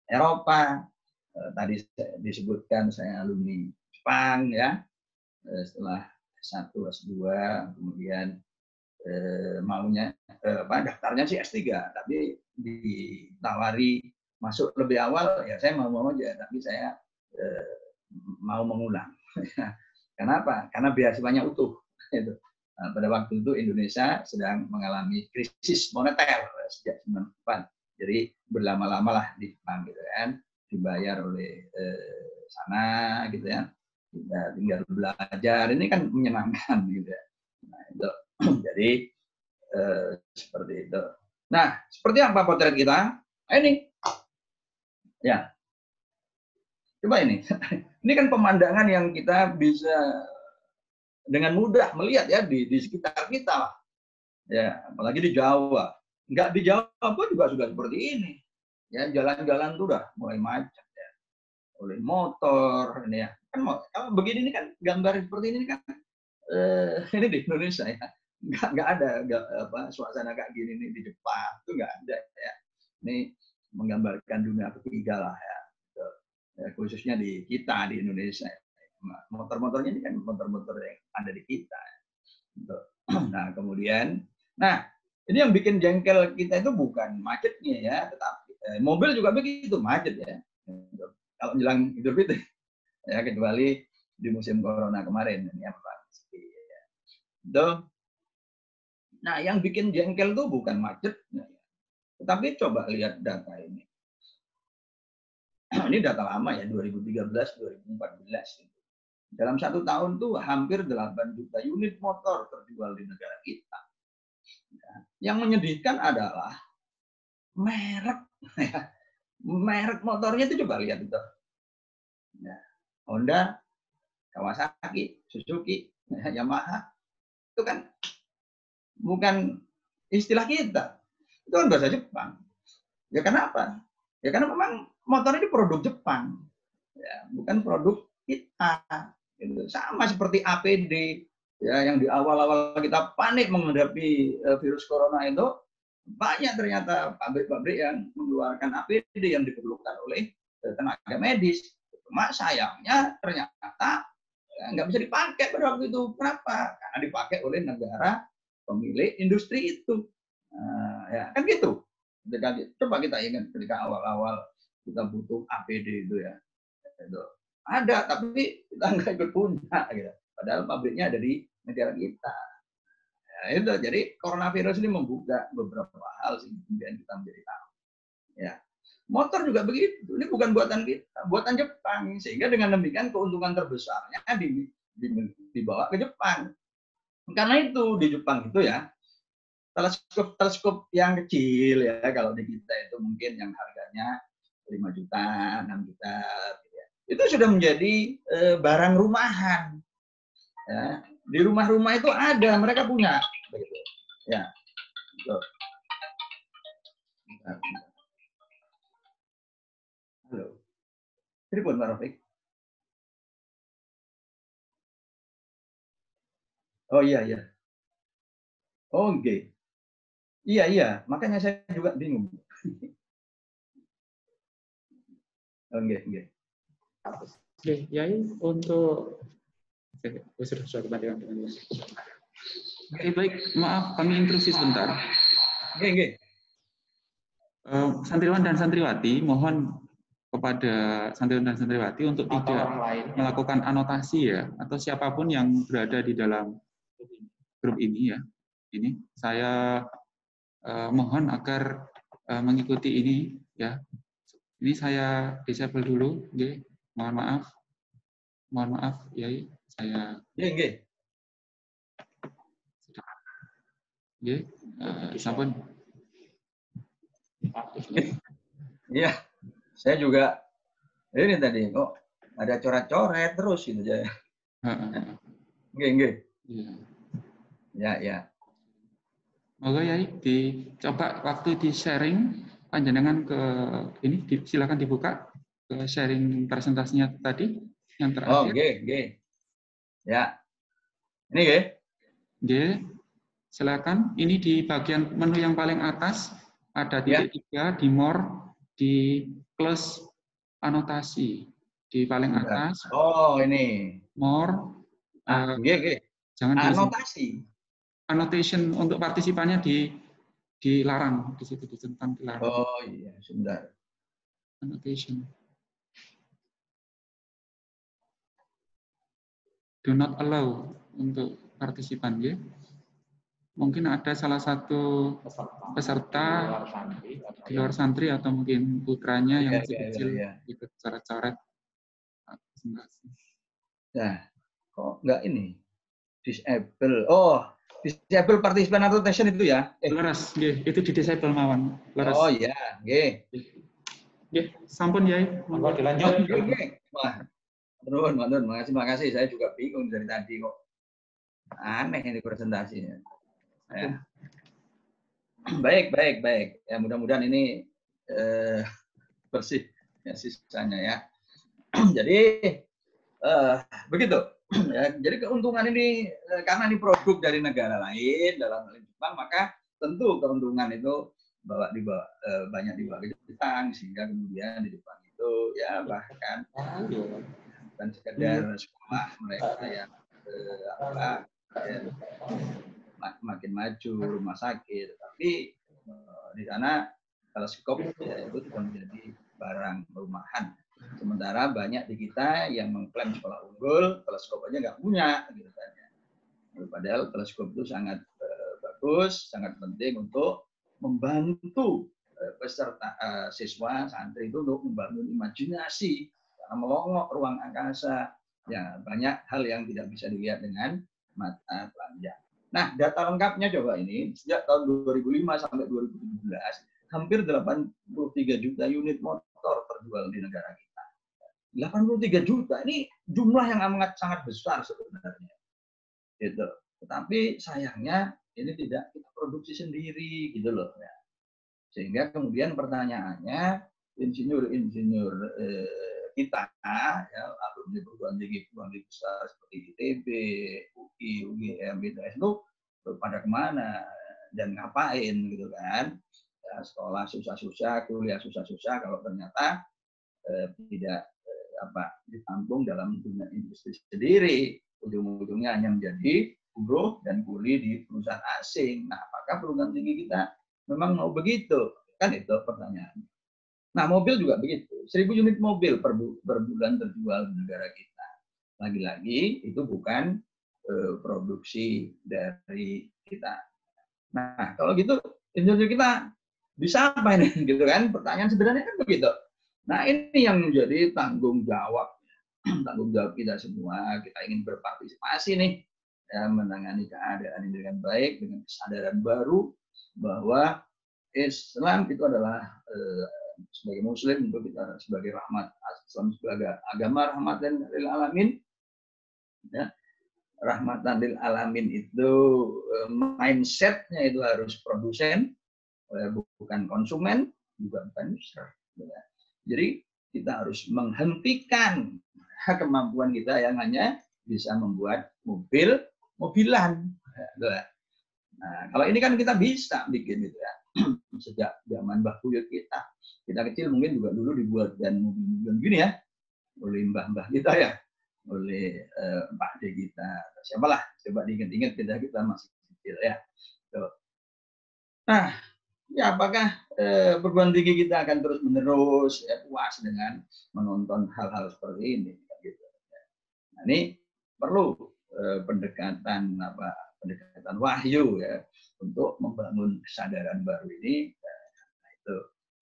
Eropa. Tadi disebutkan saya alumni Jepang, ya, setelah S1, S2, kemudian maunya daftarnya sih S3, tapi ditawari masuk lebih awal, ya saya mau aja, tapi saya mau mengulang. Kenapa? Karena beasiswanya utuh. Pada waktu itu Indonesia sedang mengalami krisis moneter sejak 94. Jadi berlama-lama lah di Jepang gitu kan, dibayar oleh sana gitu ya. Kita tinggal belajar, ini kan menyenangkan gitu ya. Nah, itu. Jadi seperti itu. Nah, seperti apa potret kita? Ini. Ya. Coba ini. Ini kan pemandangan yang kita bisa dengan mudah melihat ya di sekitar kita. Ya, apalagi di Jawa. Enggak di Jawa pun juga sudah seperti ini. Ya, jalan-jalan tuh udah mulai macet ya. Oleh motor ini ya. Kan kalau begini ini kan gambar seperti ini kan ini di Indonesia ya. Enggak ada suasana kayak gini nih di Jepang. Itu enggak ada ya. Ini menggambarkan dunia ketiga lah ya. Ya, khususnya di kita di Indonesia. Motor-motornya ini kan motor-motor yang ada di kita. Nah, kemudian, ini yang bikin jengkel kita itu bukan macetnya ya, tetapi mobil juga begitu macet ya. Kalau jelang Idul Fitri, ya kecuali di musim corona kemarin ini apa? Nah, yang bikin jengkel itu bukan macetnya, tetapi coba lihat data ini. Ini data lama ya, 2013-2014. Dalam 1 tahun tuh hampir 8 juta unit motor terjual di negara kita. Yang menyedihkan adalah merek. Merek motornya itu coba lihat itu. Honda, Kawasaki, Suzuki, Yamaha. Itu kan bukan istilah kita. Itu kan bahasa Jepang. Ya kenapa? Ya karena memang motor ini produk Jepang. Ya, bukan produk kita. Sama seperti APD ya, yang di awal-awal kita panik menghadapi virus corona itu, banyak ternyata pabrik-pabrik yang mengeluarkan APD yang diperlukan oleh tenaga medis. Cuma sayangnya ternyata nggak bisa dipakai pada waktu itu. Kenapa? Karena dipakai oleh negara pemilik industri itu. Ya kan gitu. Coba kita ingat ketika awal-awal kita butuh APD itu ya. Itu ada, tapi kita nggak ikut punya, gitu. Padahal pabriknya ada di negara kita. Ya, itu jadi coronavirus ini membuka beberapa hal sih, kemudian kita menjadi tahu. Ya, motor juga begitu. Ini bukan buatan kita, buatan Jepang. Sehingga dengan demikian keuntungan terbesarnya dibawa ke Jepang. Karena itu di Jepang itu ya teleskop yang kecil ya, kalau di kita itu mungkin yang harganya 5 juta, 6 juta. Itu sudah menjadi barang rumahan. Ya, di rumah-rumah itu ada, mereka punya. Begitu. Ya. Halo. Telepon Pak Rafiq. Oh iya. Oh oke. Iya. Makanya saya juga bingung. Oke. Oke, Yai, untuk sudah kembali. Oke, baik, maaf kami intrusi sebentar. Oke. Santriwan dan santriwati, mohon kepada santriwan dan santriwati untuk tidak melakukan anotasi ya, atau siapapun yang berada di dalam grup ini ya. Ini saya mohon agar mengikuti ini ya. Ini saya disable dulu, okay. Mohon maaf, Yai, saya. Sampun. Iya, saya juga ini tadi kok ada coret-coret terus gitu aja. Oke. Ya. Moga Yai dicoba waktu di sharing panjenengan ke ini silakan dibuka ke sharing presentasinya tadi yang terakhir. Oke. Ya. Ini silakan. Ini di bagian menu yang paling atas ada titik 3 di more, di plus anotasi di paling atas. Oh, ini. More. Jangan anotasi. annotation untuk partisipannya dilarang di situ, dicentang dilarang. Oh iya, sebentar. Annotation. Do not allow untuk partisipan, ya. Mungkin ada salah satu peserta di luar santri atau mungkin putranya yang masih kecil, ikut coret-coret. Nah, kok enggak ini? Disable. Oh, disable participant annotation itu ya? Laras, itu di disable mawon. Laras. Oh iya, nggih. Nggih, sampun Yai. Monggo dilanjut. Nggih. Wah, makasih. Saya juga bingung dari tadi kok. Aneh ini presentasinya. Ya. Baik. Ya, mudah-mudahan ini bersih ya sisanya ya. Jadi begitu. Ya, jadi keuntungan ini karena ini produk dari negara lain dalam hal Jepang, maka tentu keuntungan itu banyak dibawa ke Jepang, sehingga kemudian di Jepang itu ya bahkan bukan sekedar sekolah mereka yang makin maju, rumah sakit, tapi di sana teleskop ya, itu sudah menjadi barang rumahan. Sementara banyak di kita yang mengklaim sekolah unggul, teleskop aja nggak punya, gitu kan. Padahal teleskop itu sangat bagus, sangat penting untuk membantu peserta siswa santri itu untuk membangun imajinasi, melongok ruang angkasa. Ya, banyak hal yang tidak bisa dilihat dengan mata telanjang. Nah, data lengkapnya coba ini, sejak tahun 2005 sampai 2017, hampir 83 juta unit motor terjual di negara kita. 83 juta, ini jumlah yang amat sangat besar sebenarnya. Gitu. Tetapi sayangnya ini tidak kita produksi sendiri, gitu loh. Ya. Sehingga kemudian pertanyaannya, insinyur-insinyur kita, ya, alumni perguruan tinggi besar seperti ITB, UI, UGM, BTS itu pada kemana dan ngapain gitu kan? Ya, sekolah susah-susah, kuliah susah-susah, kalau ternyata tidak ditampung dalam dunia industri sendiri, ujung-ujungnya hanya menjadi buruh dan kuli di perusahaan asing. Nah, apakah perguruan tinggi kita memang mau begitu? Kan itu pertanyaan. Nah, mobil juga begitu. 1000 unit mobil per bulan terjual di negara kita. Lagi-lagi itu bukan produksi dari kita. Nah, kalau gitu industri kita bisa apa ini? Gitu kan? Pertanyaan sederhana kan begitu. Nah, ini yang menjadi tanggung jawab kita semua. Kita ingin berpartisipasi nih, ya, menangani keadaan ini dengan baik, dengan kesadaran baru bahwa Islam itu adalah sebagai Muslim, untuk kita sebagai rahmat, Islam sebagai agama rahmatan lil alamin. Ya, rahmatan lil alamin itu mindsetnya itu harus produsen, bukan konsumen, juga bukan user. Ya. Jadi kita harus menghentikan kemampuan kita yang hanya bisa membuat mobilan. Nah, kalau ini kan kita bisa bikin gitu ya. Sejak zaman Mbah Buyut kita kecil mungkin juga dulu dibuat dan mobil-mobilan gini ya, oleh mbah-mbah kita ya, oleh Pak D kita, siapalah, coba diingat-ingat kita masih kecil ya. Tuh. Nah, ya apakah perguruan tinggi kita akan terus menerus puas dengan menonton hal-hal seperti ini? Gitu. Nah, ini perlu pendekatan wahyu ya untuk membangun kesadaran baru ini.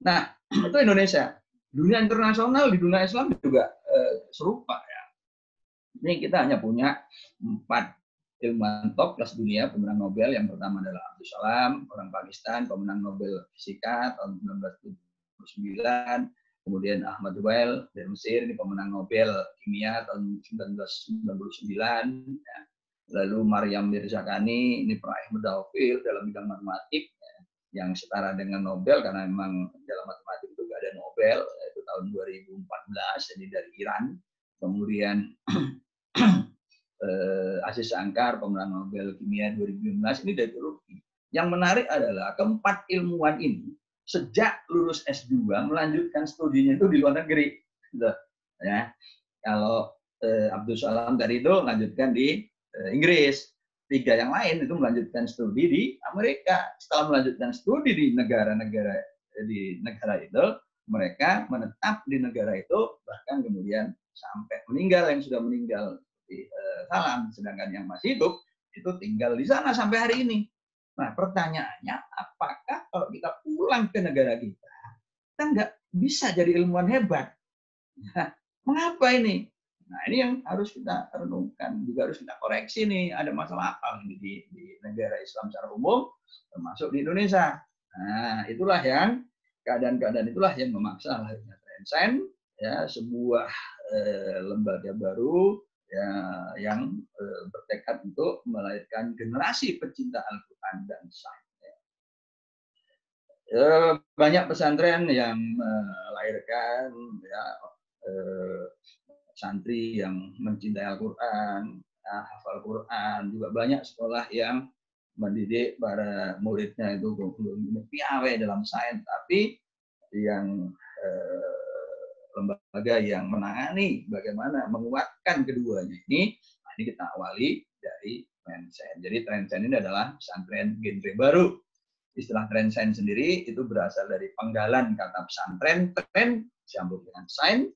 Nah, itu Indonesia. Dunia internasional, di dunia Islam juga serupa ya. Ini kita hanya punya 4 ilmuwan top kelas dunia pemenang Nobel. Yang pertama adalah Abdus Salam, orang Pakistan, pemenang Nobel Fisika tahun 1979. Kemudian Ahmad Well dari Mesir, ini pemenang Nobel Kimia tahun 1999. Ya. Lalu Maryam Mirzakhani, ini peraih medal Fields dalam bidang matematik, ya, yang setara dengan Nobel karena memang dalam matematik itu nggak ada Nobel, itu tahun 2014, jadi dari Iran. Kemudian Aziz Shankar, pemenang Nobel Kimia 2015, ini dari Turki. Yang menarik adalah keempat ilmuwan ini sejak lulus S2 melanjutkan studinya itu di luar negeri. Gitu. Ya. Kalau Abdus Salam tadi itu lanjutkan di Inggris. tiga yang lain itu melanjutkan studi di Amerika. Setelah melanjutkan studi di negara itu, mereka menetap di negara itu, bahkan kemudian sampai meninggal, yang sudah meninggal di Salam, sedangkan yang masih hidup itu tinggal di sana sampai hari ini. Nah, pertanyaannya, apakah kalau kita pulang ke negara kita nggak bisa jadi ilmuwan hebat? Nah, mengapa ini? Nah, ini yang harus kita renungkan, juga harus kita koreksi nih, ada masalah apa di negara Islam secara umum, termasuk di Indonesia. Nah, itulah yang keadaan-keadaan itulah yang memaksa lahirnya Trendsen, ya, sebuah lembaga baru ya, yang bertekad untuk melahirkan generasi pecinta Al-Quran dan sains. Banyak pesantren yang melahirkan ya, santri yang mencintai Al-Quran, ya, hafal Quran, juga banyak sekolah yang mendidik para muridnya itu belum piawai dalam sains, tapi yang lembaga yang menangani bagaimana menguatkan keduanya ini kita awali dari Trendsen. Jadi Trendsen ini adalah pesantren genre baru. Istilah Trendsen sendiri itu berasal dari penggalan kata pesantren, tren disambung dengan sains.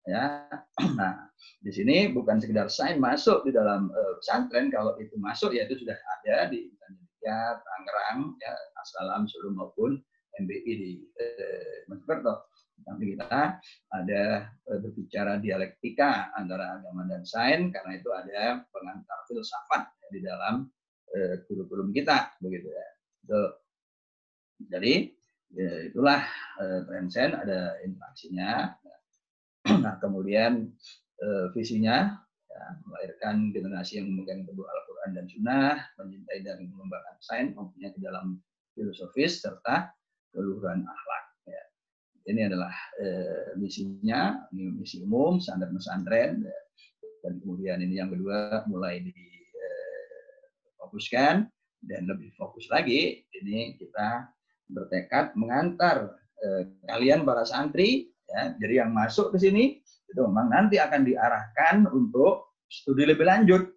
Ya, nah di sini bukan sekedar sains masuk di dalam pesantren. Kalau itu masuk, ya itu sudah ada di Indonesia, Tangerang, ya, Assalam, Solo maupun MBI di Mojokerto. Tapi kita ada berbicara dialektika antara agama dan sains, karena itu ada pengantar filsafat di dalam kurikulum kita, begitu ya. Jadi ya, itulah Trendsen, ada interaksinya. Nah, kemudian visinya ya, melahirkan generasi yang memegang teguh Al-Quran dan Sunnah, mencintai dan mengembangkan sains, mempunyai di dalam filosofis serta keluhuran akhlak. Ya. Ini adalah misinya, ini misi umum standar pesantren, ya. Dan kemudian ini yang kedua mulai difokuskan, dan lebih fokus lagi ini kita bertekad mengantar kalian para santri, ya, jadi yang masuk ke sini itu memang nanti akan diarahkan untuk studi lebih lanjut,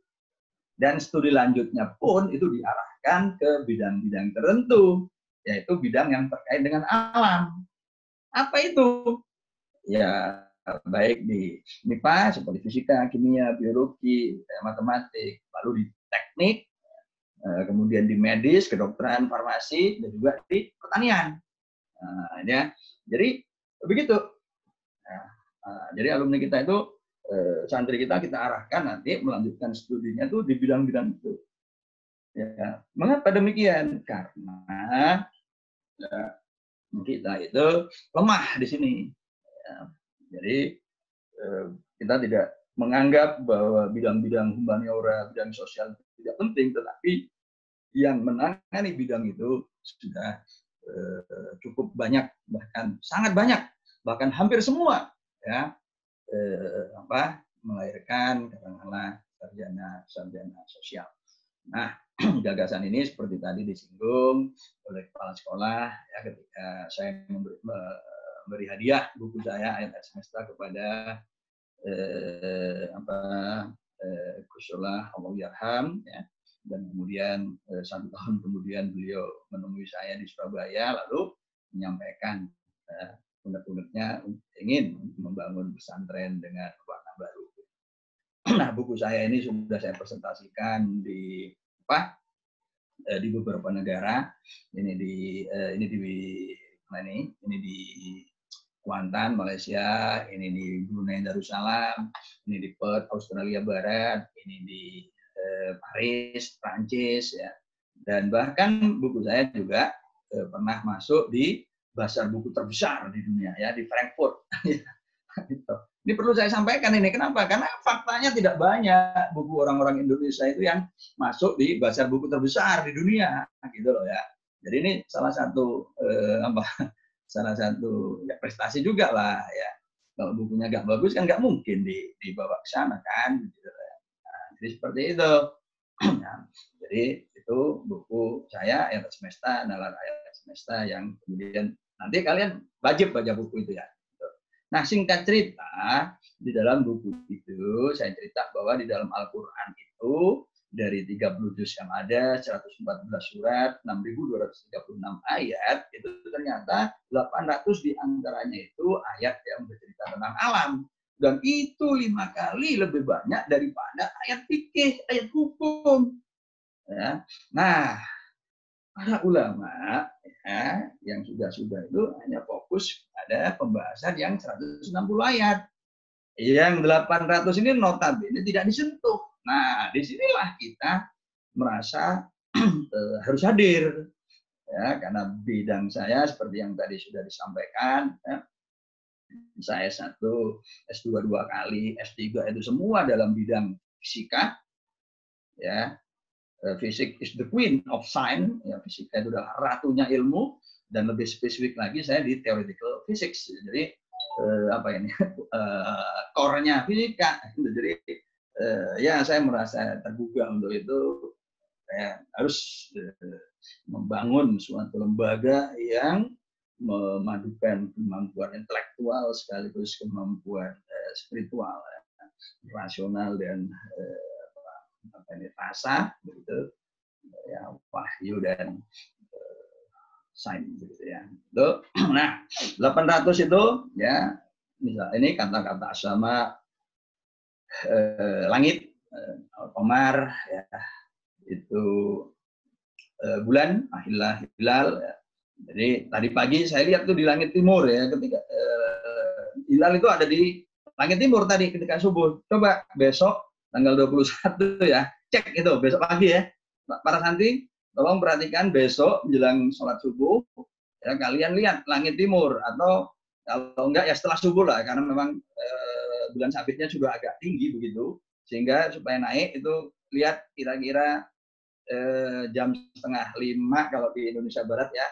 dan studi lanjutnya pun itu diarahkan ke bidang-bidang tertentu, yaitu bidang yang terkait dengan alam. Apa itu? Ya, baik di MIPA seperti fisika, kimia, biologi, matematik, lalu di teknik, kemudian di medis, kedokteran, farmasi, dan juga di pertanian. Nah, ya. Jadi begitu. Jadi alumni kita itu, santri kita arahkan nanti melanjutkan studinya itu di bidang-bidang itu. Ya. Mengapa demikian? Karena ya, kita itu lemah di sini. Ya. Jadi kita tidak menganggap bahwa bidang-bidang humaniora, bidang sosial tidak penting, tetapi yang menangani bidang itu sudah cukup banyak, bahkan sangat banyak, bahkan hampir semua, ya, melahirkan katakanlah sarjana sosial. Nah, gagasan ini seperti tadi disinggung oleh kepala sekolah, ya, ketika saya memberi hadiah buku saya ayat semesta kepada Gusola Allah Yarham, ya. Dan kemudian 1 tahun kemudian beliau menemui saya di Surabaya, lalu menyampaikan unek-uneknya ingin membangun pesantren dengan warna baru. Nah, buku saya ini sudah saya presentasikan di beberapa negara. Ini di Kuantan, Malaysia, ini di Brunei Darussalam, ini di Perth, Australia Barat, ini di Paris, Prancis, ya. Dan bahkan buku saya juga pernah masuk di pasar buku terbesar di dunia, ya, di Frankfurt. Ini perlu saya sampaikan ini. Kenapa? Karena faktanya tidak banyak buku orang-orang Indonesia itu yang masuk di pasar buku terbesar di dunia, gitu loh, ya. Jadi ini salah satu ya, prestasi juga lah, ya. Kalau bukunya nggak bagus kan nggak mungkin dibawa ke sana kan, gitu. Nah, jadi seperti itu. Nah, jadi itu buku saya ayat semesta, nalar ayat semesta, yang kemudian nanti kalian wajib baca buku itu, ya. Nah, singkat cerita, di dalam buku itu saya cerita bahwa di dalam Al-Quran itu dari 30 juz yang ada, 114 surat, 6.236 ayat, itu ternyata 800 diantaranya itu ayat yang bercerita tentang alam. Dan itu 5 kali lebih banyak daripada ayat fikih, ayat hukum. Ya. Nah, para ulama ya, yang sudah itu hanya fokus pada pembahasan yang 160 ayat. Yang 800 ini notabene tidak disentuh. Nah, disinilah kita merasa harus hadir. Ya, karena bidang saya seperti yang tadi sudah disampaikan, ya, saya S1, S2 2 kali, S3 itu semua dalam bidang fisika. Ya, fisik is the queen of science. Ya, fisika itu adalah ratunya ilmu, dan lebih spesifik lagi saya di theoretical physics. Jadi apa ini core-nya fisika. Jadi ya saya merasa tergugah untuk itu. Saya harus membangun suatu lembaga yang memadukan kemampuan intelektual sekaligus kemampuan spiritual, rasional dan rasa, begitu ya, wahyu dan sains, gitu ya. Nah, 800 itu ya, misal ini kata-kata sama langit, Qamar, ya, itu bulan, hilal. Ya. Jadi tadi pagi saya lihat tuh di langit timur ya, ketika hilal itu ada di langit timur tadi ketika subuh. Coba besok tanggal 21 ya, cek itu besok pagi ya. Para santri, tolong perhatikan besok menjelang sholat subuh, ya, kalian lihat langit timur, atau kalau enggak ya setelah subuh lah, karena memang bulan sabitnya sudah agak tinggi begitu, sehingga supaya naik itu lihat kira-kira jam 4:30 kalau di Indonesia Barat ya,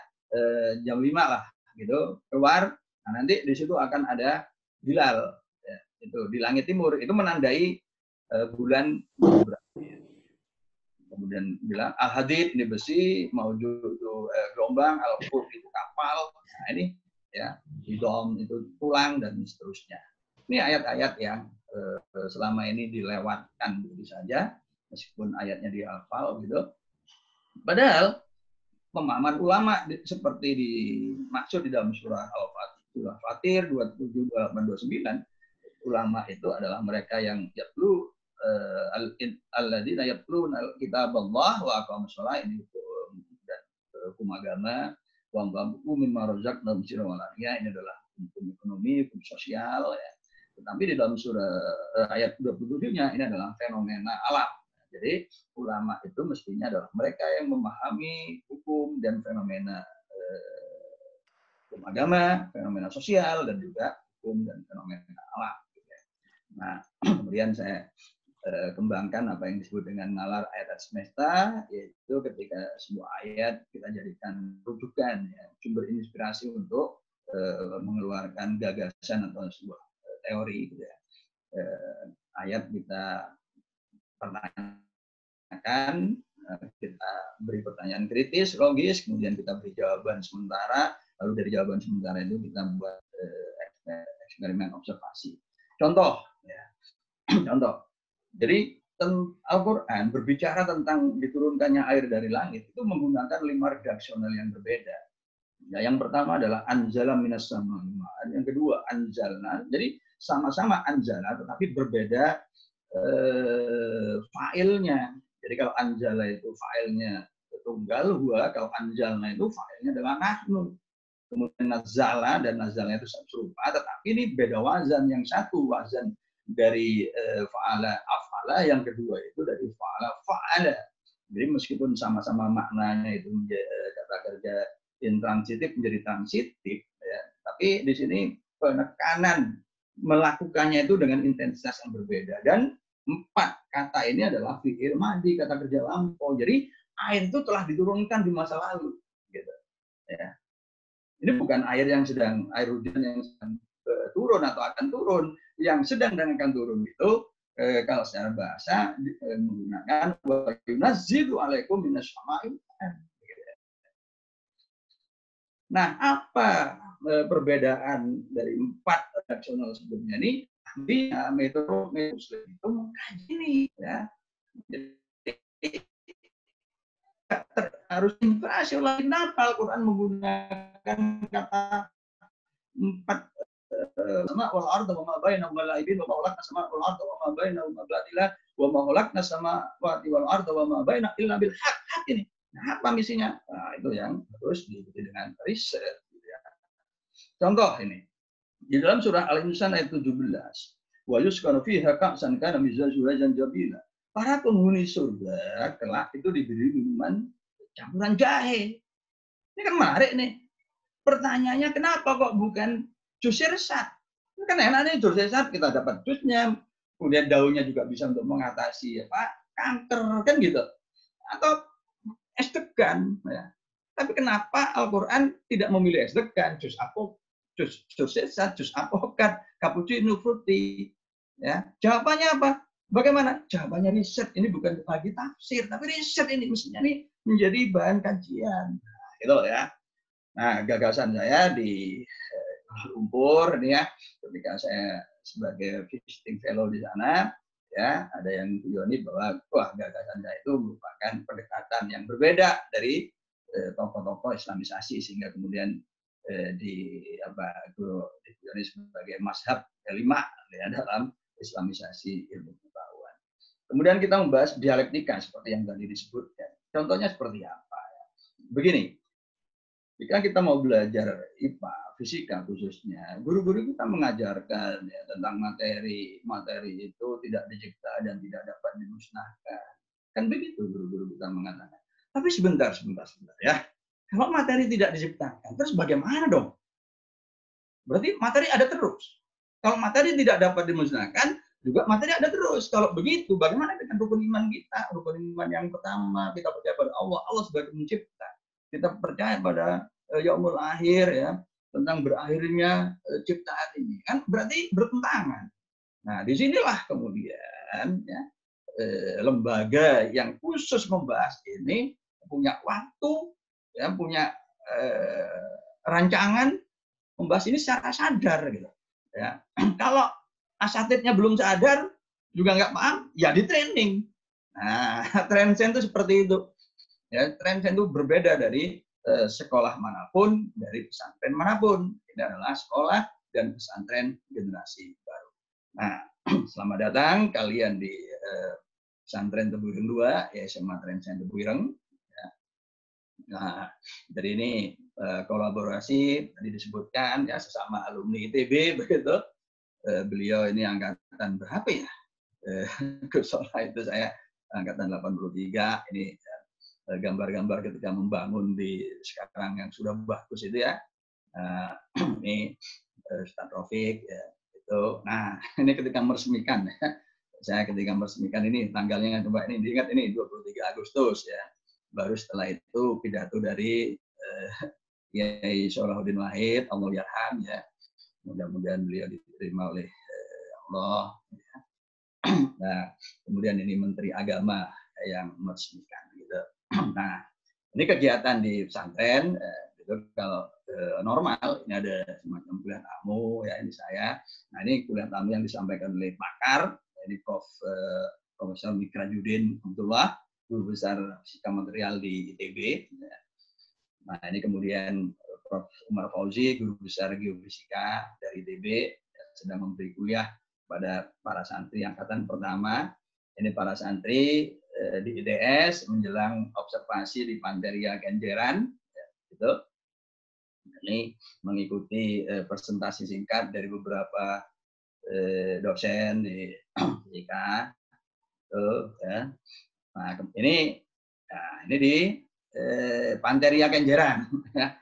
jam 5 lah gitu keluar. Nah, nanti di situ akan ada hilal ya, itu di langit timur, itu menandai bulan. Kemudian bilang al-hadid ini besi, maujud itu gelombang, al-fulk itu kapal. Nah, ini ya, hidom itu tulang, dan seterusnya. Ini ayat-ayat yang selama ini dilewatkan begitu saja, meskipun ayatnya dihafal gitu. Padahal pemahaman ulama seperti dimaksud di dalam surah Al-Fatir 27, 28, 29, ulama itu adalah mereka yang yatlu alladzina yatluna kitaballah wa aqamus shalah, ini hukum agama, wa anfaqu mimma razaqnahum sirran wa alaniya, ini adalah hukum ekonomi, hukum sosial ya. Tetapi di dalam surah ayat 27-nya ini adalah fenomena alam. Jadi ulama itu mestinya adalah mereka yang memahami hukum dan fenomena hukum agama, fenomena sosial, dan juga hukum dan fenomena alam. Nah, kemudian saya kembangkan apa yang disebut dengan nalar ayat semesta, yaitu ketika sebuah ayat kita jadikan rujukan, ya, sumber inspirasi untuk mengeluarkan gagasan atau sebuah teori, gitu ya. Ayat kita pertanyakan, kita beri pertanyaan kritis, logis, kemudian kita beri jawaban sementara, lalu dari jawaban sementara itu kita buat eksperimen observasi. Contoh, ya. Contoh. Jadi Al-Quran berbicara tentang diturunkannya air dari langit itu menggunakan 5 redaksional yang berbeda. Ya, yang pertama adalah anzala minas samaa'i ma'an, yang kedua anzalna. Jadi sama-sama anzala tetapi berbeda failnya. Jadi kalau anzala itu failnya tunggal, kalau anzalna itu failnya adalah nahnu. Kemudian nazala dan nazalnya itu serupa, tetapi ini beda wazan. Yang satu wazan dari fa'ala af'ala, yang kedua itu dari fa'ala. Jadi meskipun sama-sama maknanya itu kata kerja intransitif menjadi transitif, ya, tapi di sini penekanan melakukannya itu dengan intensitas yang berbeda. Dan 4 kata ini adalah fi'il madhi, kata kerja lampau. Jadi air itu telah diturunkan di masa lalu, gitu. Ya. Ini bukan air hujan yang sedang turun atau akan turun. Yang sedang dan akan turun itu kalau secara bahasa menggunakan wa yunazzilu alaikum minas samaa'i. Nah, apa perbedaan dari 4 redaksional sebelumnya ini? Metode Muslim itu mengkaji ini, ya. Jadi harus inspirasi oleh kenapa Al-Quran menggunakan kata 4 sama wal arda wa ma bainahuma la'ibin wa ma khalaqna sama wal arda wa ma bainahuma batila wa ma khalaqna sama wal arda wa ma bainahuma illa bil haq. Hak ini. Nah, apa misinya? Nah, itu yang harus diikuti dengan riset. Gitu ya. Contoh ini. Di dalam surah Al-Insan ayat 17. Wa yuskanu fiha ka'san kana mizajuha zanjabila. Para penghuni surga kelak itu diberi minuman campuran jahe. Ini kan menarik nih. Pertanyaannya kenapa kok bukan jus sirsat? Ini kan enaknya jus sirsat kita dapat jusnya, kemudian daunnya juga bisa untuk mengatasi kanker kan gitu. Atau es degan. Ya. Tapi kenapa Al-Quran tidak memilih es degan, jus sirsat, jus apokat, cappuccino, fruity? Ya. Jawabannya apa? Bagaimana? Jawabannya riset. Ini bukan lagi tafsir, tapi riset ini mestinya ini menjadi bahan kajian. Nah, gitu ya. Nah, gagasan saya di Kuala Lumpur ini ya, ketika saya sebagai visiting fellow di sana, ya ada yang kuyoni bahwa wah gagasan saya itu merupakan pendekatan yang berbeda dari tokoh-tokoh Islamisasi sehingga kemudian dikuyoni sebagai mazhab kelima ya, dalam Islamisasi ilmu pengetahuan. Kemudian kita membahas dialektika seperti yang tadi disebutkan. Contohnya seperti apa? Begini, jika kita mau belajar IPA, fisika khususnya, guru-guru kita mengajarkan ya, tentang materi itu tidak dicipta dan tidak dapat dimusnahkan. Kan begitu guru-guru kita mengatakan. Tapi sebentar ya. Kalau materi tidak diciptakan, terus bagaimana dong? Berarti materi ada terus. Kalau materi tidak dapat dimusnahkan, juga materi ada terus. Kalau begitu, bagaimana dengan rukun iman kita? Rukun iman yang pertama, kita percaya pada Allah sebagai pencipta. Kita percaya pada yaumul akhir ya, tentang berakhirnya ciptaan ini. Kan berarti bertentangan. Nah, disinilah kemudian ya, lembaga yang khusus membahas ini punya waktu, ya, punya rancangan membahas ini secara sadar gitu. Ya. Kalau asatidnya belum sadar, juga nggak paham, ya di training. Nah, trendsen itu seperti itu. Ya, trendsen itu berbeda dari sekolah manapun, dari pesantren manapun. Ini adalah sekolah dan pesantren generasi baru. Nah, selamat datang kalian di pesantren Tebu Ireng 2, ya SMA Trendsen Tebu Ireng. Ya. Nah, jadi ini kolaborasi tadi disebutkan ya sesama alumni ITB begitu. Beliau ini angkatan berapa ya? Soalnya itu saya angkatan 83. Ini gambar-gambar ketika membangun di sekarang yang sudah bagus itu ya. Ini Ustaz Taufik ya, itu. Nah, ini ketika meresmikan ya. Saya ketika meresmikan ini tanggalnya coba ini diingat ini 23 Agustus ya. Baru setelah itu pidato dari Kiai Salahuddin Wahid, Allah yarham ya. Mudah-mudahan beliau diterima oleh Allah. Ya. Nah, kemudian ini Menteri Agama yang meresmikan gitu. Nah, ini kegiatan di pesantren itu kalau normal ini ada semacam kuliah tamu ya ini saya. Nah, ini kuliah tamu yang disampaikan oleh pakar, ini Profesor Mikra Judin Abdullah, guru besar fisika material di ITB. Ya. Nah, ini kemudian Prof. Umar Fauzi, guru besar geofisika dari ITB, ya, sedang memberi kuliah pada para santri angkatan pertama. Ini para santri di ITS menjelang observasi di Panteria Kenjeran, ya, gitu. Ini mengikuti presentasi singkat dari beberapa dosen di fisika, ya. Nah, ini di Panteria Kenjeran, ya.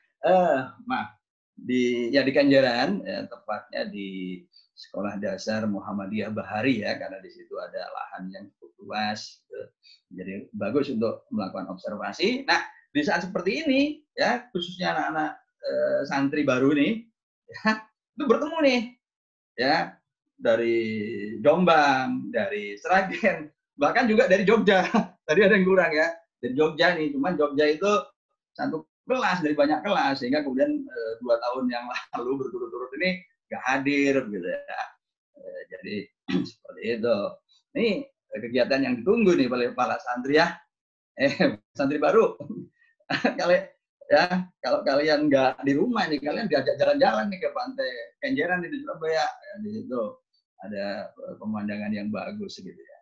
Di Kenjeran, ya, tepatnya di Sekolah Dasar Muhammadiyah Bahari ya, karena di situ ada lahan yang cukup luas, gitu. Jadi bagus untuk melakukan observasi. Nah, di saat seperti ini, ya khususnya anak-anak santri baru nih, ya, itu bertemu nih, ya dari Jombang, dari Sragen, bahkan juga dari Jogja. Tadi ada yang kurang ya, dari Jogja nih. Cuman Jogja itu satu kelas dari banyak kelas, sehingga kemudian 2 tahun yang lalu berturut-turut ini nggak hadir gitu ya. Jadi seperti itu. Ini kegiatan yang ditunggu nih oleh para santri ya. Santri baru. Kalau kalian nggak di rumah nih, kalian diajak jalan-jalan nih ke pantai Kenjeran di Surabaya. Ya, di situ ada pemandangan yang bagus gitu ya.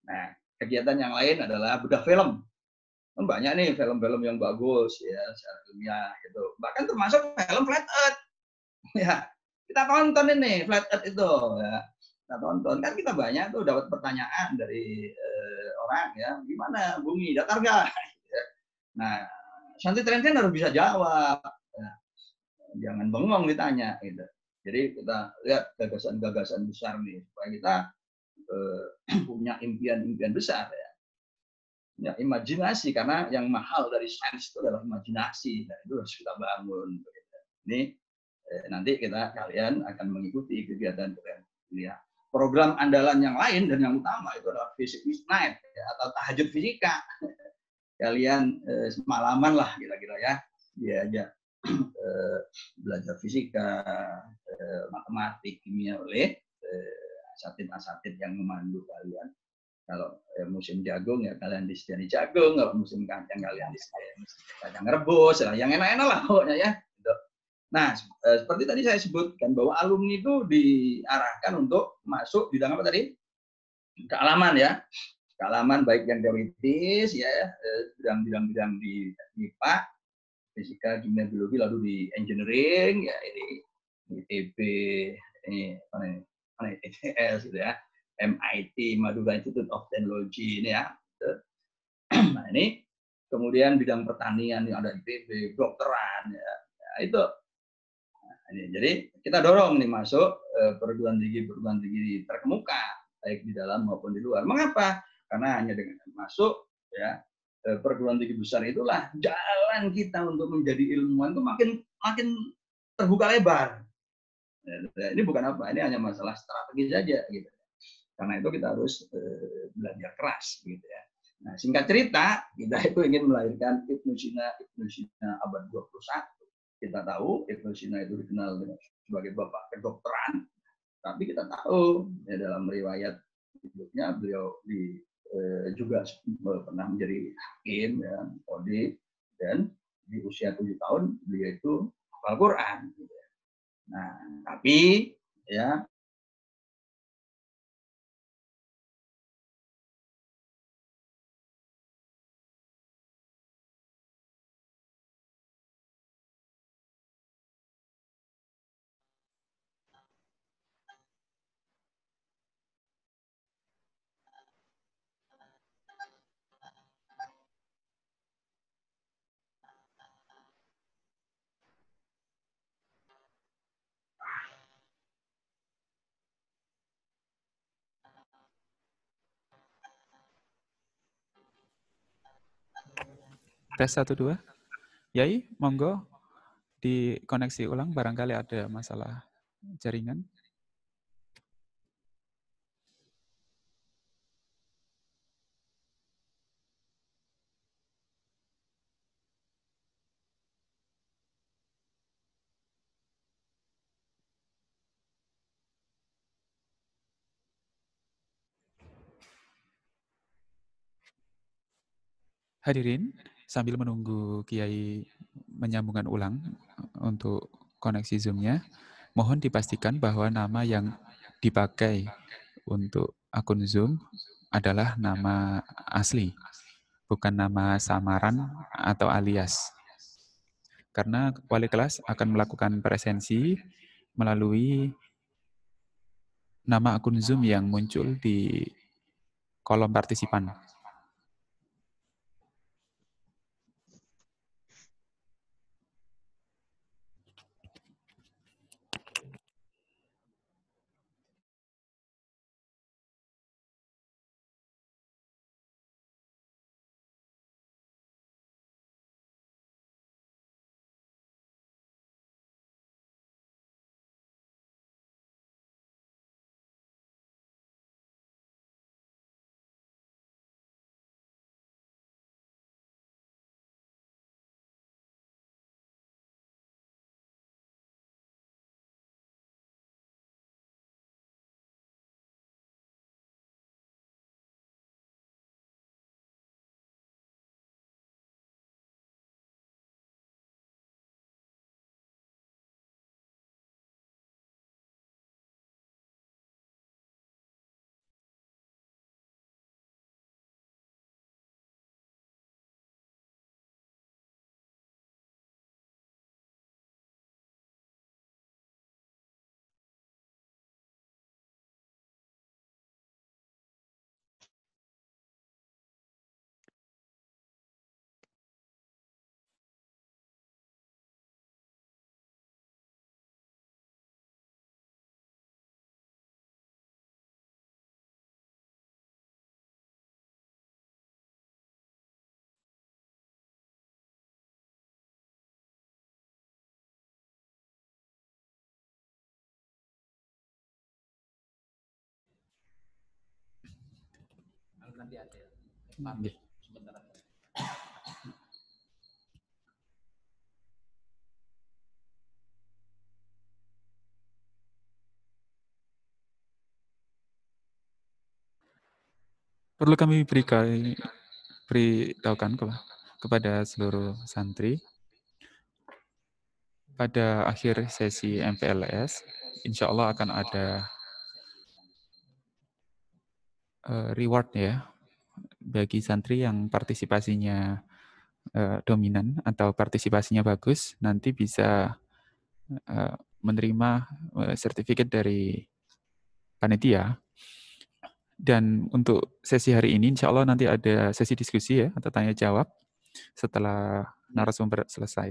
Nah, kegiatan yang lain adalah bedah film. Banyak nih film-film yang bagus ya secara ilmiah gitu. Bahkan termasuk film Flat Earth. Ya, kita tonton ini Flat Earth itu ya. Kita tonton kan kita banyak tuh dapat pertanyaan dari orang ya, gimana bumi datar nggak? Nah, Santri Trenden harus bisa jawab. Ya, jangan bengong ditanya gitu. Jadi kita lihat gagasan-gagasan besar nih supaya kita punya impian-impian besar ya. Ya, imajinasi, karena yang mahal dari sains itu adalah imajinasi. Nah, itu harus kita bangun. Ini nanti kalian akan mengikuti kegiatan ini ya. Program andalan yang lain dan yang utama itu adalah Physics Night ya, atau tahajud fisika. Kalian semalaman lah kira-kira ya, diajak belajar fisika, matematik, kimia oleh asatid-asatid yang memandu kalian. Kalau musim jagung ya kalian disediakan jagung, kalau musim kacang kalian disediakan kacang rebus, yang enak-enak lah pokoknya ya. Nah, seperti tadi saya sebutkan bahwa alumni itu diarahkan untuk masuk bidang apa tadi? Kealaman ya. Kealaman baik yang teoritis ya, bidang-bidang di IPA, fisika, kimia, biologi, lalu di engineering ya, ini ITB, ini mana ITS gitu ya. MIT, Madura Institute of Technology ini ya. Nah, ini kemudian bidang pertanian yang ada IPB, dokteran ya. Nah, itu. Nah, ini. Jadi kita dorong nih masuk perguruan tinggi terkemuka baik di dalam maupun di luar. Mengapa? Karena hanya dengan masuk ya perguruan tinggi besar itulah jalan kita untuk menjadi ilmuwan itu makin terbuka lebar. Ini bukan apa, ini hanya masalah strategi saja gitu. Karena itu kita harus belajar keras gitu ya. Nah, singkat cerita, kita itu ingin melahirkan Ibnu Sina abad 21. Kita tahu Ibnu Sina itu dikenal sebagai bapak kedokteran, tapi kita tahu ya, dalam riwayat hidupnya beliau juga pernah menjadi hakim ya, qadhi, dan di usia 7 tahun beliau itu hafal Quran gitu ya. Nah, tapi ya Tes 1 2. Yai, monggo dikoneksi ulang barangkali ada masalah jaringan. Hadirin, sambil menunggu Kiai menyambungkan ulang untuk koneksi Zoom-nya, mohon dipastikan bahwa nama yang dipakai untuk akun Zoom adalah nama asli, bukan nama samaran atau alias. Karena wali kelas akan melakukan presensi melalui nama akun Zoom yang muncul di kolom partisipan. Nggih. Perlu kami beritahukan kepada seluruh santri pada akhir sesi MPLS, insya Allah akan ada reward ya bagi santri yang partisipasinya dominan atau partisipasinya bagus, nanti bisa menerima sertifikat dari panitia. Dan untuk sesi hari ini, insya Allah nanti ada sesi diskusi ya, atau tanya jawab setelah narasumber selesai.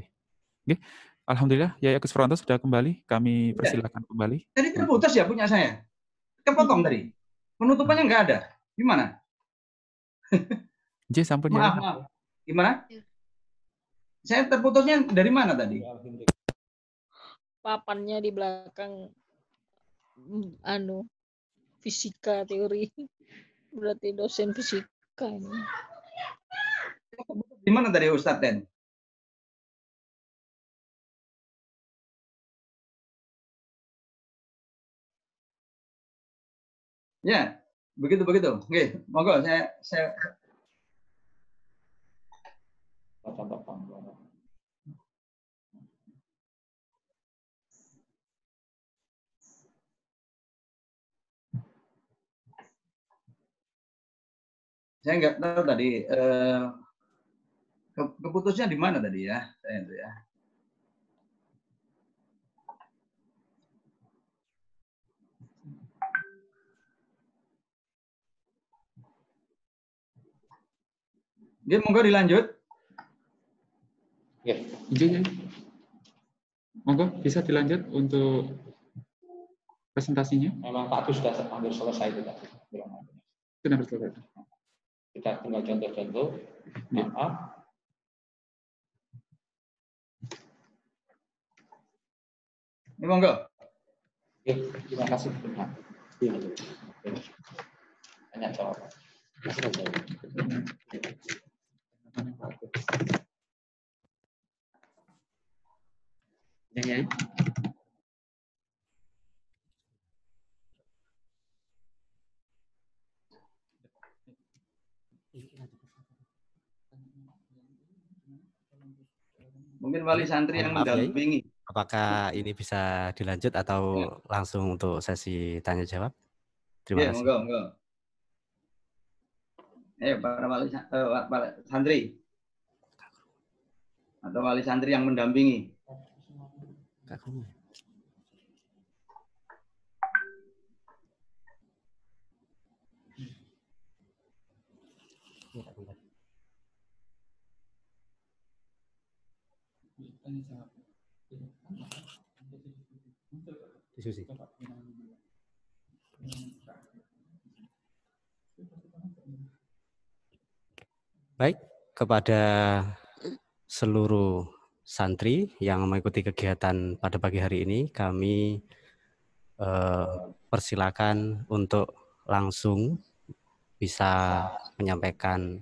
Oke, alhamdulillah, Yai Agus Purwanto sudah kembali. Kami persilakan kembali. Tadi terputus ya punya saya. Kepotong tadi. Penutupannya nggak ada. Gimana? J, sampun Maaf, ya. maaf. Gimana? Saya terputusnya dari mana tadi? Papannya di belakang fisika teori. Berarti dosen fisika ini. Di mana tadi Ustadz Den? Ya, begitu. Oke, monggo saya nggak tahu tadi keputusnya di mana tadi ya, saya itu ya. Dia monggo dilanjut. Ya, monggo bisa dilanjut untuk presentasinya. Memang Pak Agus sudah hampir selesai itu tadi. Sudah selesai. Kita tinggal contoh-contoh. Maaf. Ini monggo. Oke, terima kasih. Tanya jawab. Ya. Mungkin wali santri yang mendampingi. Apakah ini bisa dilanjut atau langsung untuk sesi tanya jawab? Terima kasih. Monggo. Para wali santri atau wali santri yang mendampingi. Diskusi. Baik, kepada seluruh santri yang mengikuti kegiatan pada pagi hari ini, kami persilakan untuk langsung bisa menyampaikan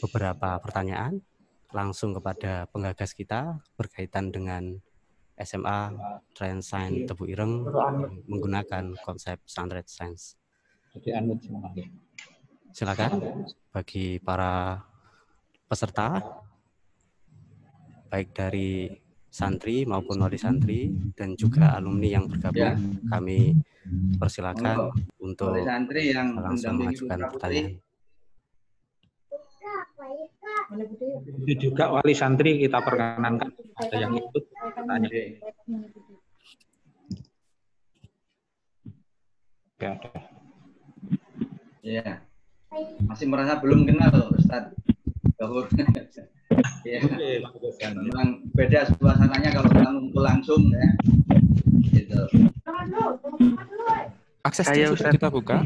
beberapa pertanyaan langsung kepada penggagas kita berkaitan dengan SMA Trans Science Tebu Ireng menggunakan konsep Sunrise Science. Silakan bagi para peserta, baik dari santri maupun wali santri dan juga alumni yang bergabung, kami persilakan untuk langsung mengajukan pertanyaan. Itu juga wali santri kita perkenankan ada yang ikut tanya. Ya, masih merasa belum kenal Ustadz. Ya, memang beda suasananya kalau kita ngumpul langsung ya. Gitu. Akses sudah kita buka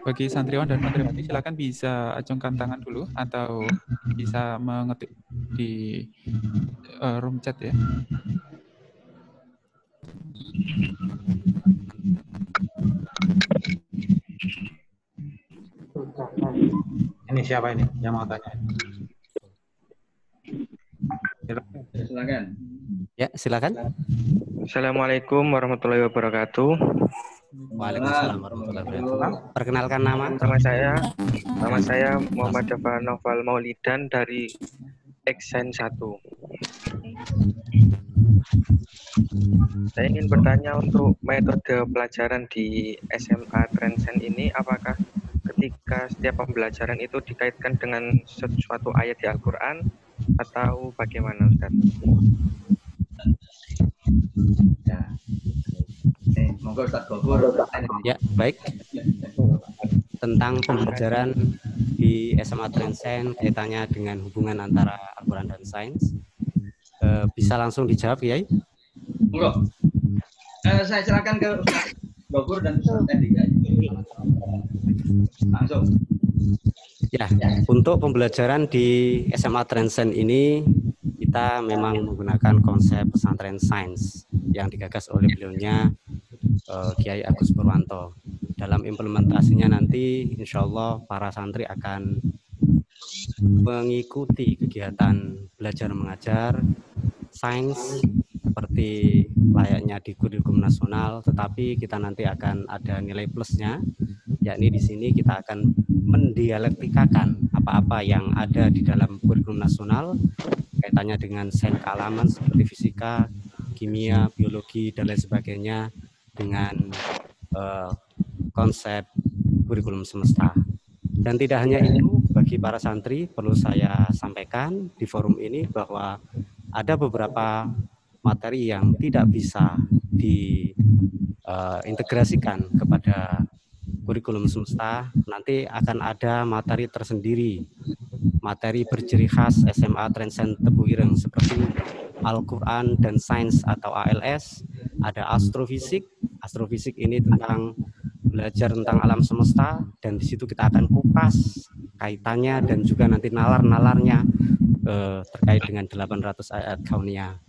bagi santriwan dan santriwati, silakan bisa acungkan tangan dulu atau bisa mengetik di room chat ya. ini siapa ini yang mau tanya? Silakan. Ya, silakan. Assalamualaikum warahmatullahi wabarakatuh. Waalaikumsalam warahmatullahi wabarakatuh. Perkenalkan nama. Nama saya Muhammad Dafa Noval Maulidan dari Eksen 1. Saya ingin bertanya untuk metode pelajaran di SMA Transcend ini, apakah ketika setiap pembelajaran itu dikaitkan dengan sesuatu ayat di Al-Quran atau bagaimana, Ustaz? Ya. Monggo Ustaz Gofur. Ya, baik. Tentang pembelajaran di SMA Transcend kaitannya dengan hubungan antara Al-Quran dan sains. Bisa langsung dijawab, Kiai? Monggo. Saya silakan ke Ustaz Gofur dan Ustaz Andika. Langsung. Ya, untuk pembelajaran di SMA Transcend ini kita memang menggunakan konsep pesantren sains yang digagas oleh beliaunya Kiai Agus Purwanto. Dalam implementasinya nanti insya Allah para santri akan mengikuti kegiatan belajar mengajar sains seperti layaknya di kurikulum nasional, tetapi kita nanti akan ada nilai plusnya, yakni di sini kita akan mendialektikakan apa-apa yang ada di dalam kurikulum nasional kaitannya dengan sains kealaman seperti fisika, kimia, biologi, dan lain sebagainya dengan konsep kurikulum semesta. Dan tidak hanya itu, bagi para santri perlu saya sampaikan di forum ini bahwa ada beberapa materi yang tidak bisa diintegrasikan kepada kurikulum semesta. Nanti akan ada materi tersendiri, materi berciri khas SMA Transcend Tebu Ireng seperti Al-Quran dan Sains atau ALS, ada astrofisik. Astrofisik ini tentang belajar tentang alam semesta, dan di situ kita akan kupas kaitannya dan juga nanti nalar-nalarnya terkait dengan 800 ayat kauniyah.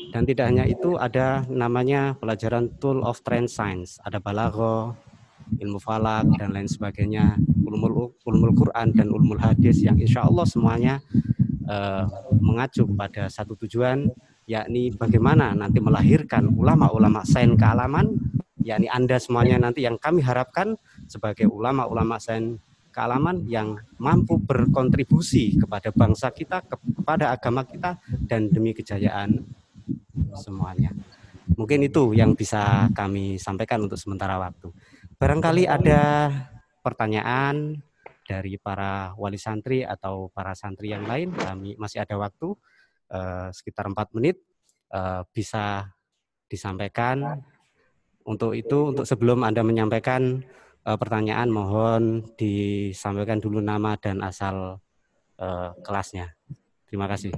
Dan tidak hanya itu, ada namanya pelajaran Tool of Trend Science, ada balagho, ilmu falak dan lain sebagainya, ulumul Quran dan ulumul hadis yang insya Allah semuanya mengacu pada satu tujuan, yakni bagaimana nanti melahirkan ulama-ulama sains kealaman, yakni Anda semuanya nanti yang kami harapkan sebagai ulama-ulama sains kealaman yang mampu berkontribusi kepada bangsa kita, kepada agama kita, dan demi kejayaan semuanya. Mungkin itu yang bisa kami sampaikan untuk sementara waktu. Barangkali ada pertanyaan dari para wali santri atau para santri yang lain, kami masih ada waktu sekitar 4 menit, bisa disampaikan. Untuk itu, untuk sebelum Anda menyampaikan pertanyaan, mohon disampaikan dulu nama dan asal kelasnya. Terima kasih.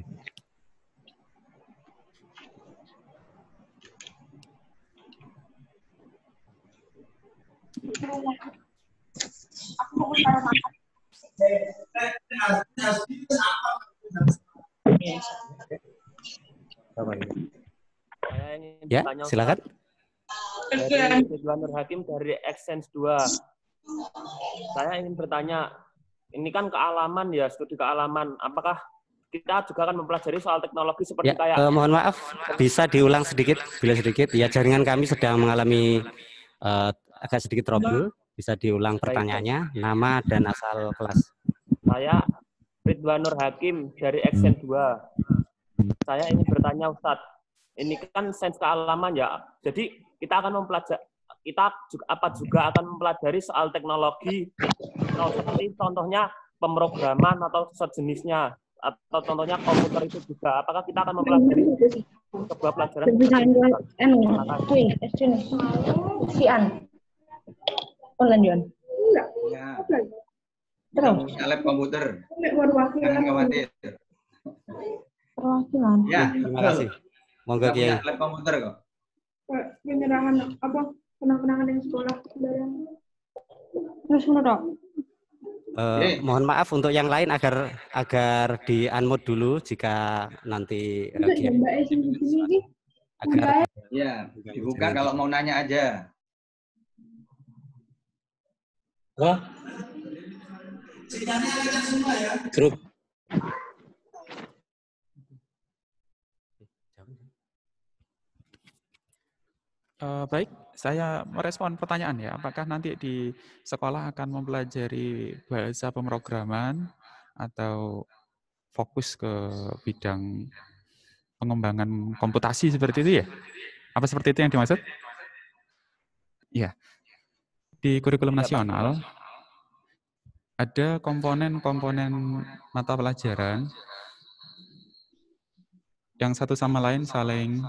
Ya, silakan. Dari Ridwan Nur Hakim dari Exsense 2. Saya ingin bertanya, ini kan kealaman ya, studi kealaman. Apakah kita juga akan mempelajari soal teknologi seperti Ya, mohon maaf, bisa diulang sedikit, bila sedikit. Ya, jaringan kami sedang mengalami agak sedikit trouble. Bisa diulang pertanyaannya, nama dan asal kelas. Saya Ridwan Nur Hakim dari Exsense 2. Saya ingin bertanya, Ustadz, ini kan sains kealaman ya. Jadi kita akan mempelajari, juga akan mempelajari soal teknologi, seperti contohnya pemrograman atau sejenisnya, atau contohnya komputer itu juga. Apakah kita akan mempelajari sebuah pelajaran? Enggak. Terus lab komputer. Jangan khawatir. Perwakilan. Ya, terima kasih. Monggo Kiai. Lab komputer kok. Penyerahan apa kenang-kenangan yang sekolah terus menurut mohon maaf untuk yang lain agar di unmute dulu jika nanti agar ya dibuka kalau mau nanya aja. Grup. Baik, saya merespon pertanyaan ya. Apakah nanti di sekolah akan mempelajari bahasa pemrograman atau fokus ke bidang pengembangan komputasi seperti itu ya? Apa seperti itu yang dimaksud? Iya. Di kurikulum nasional ada komponen-komponen mata pelajaran yang satu sama lain saling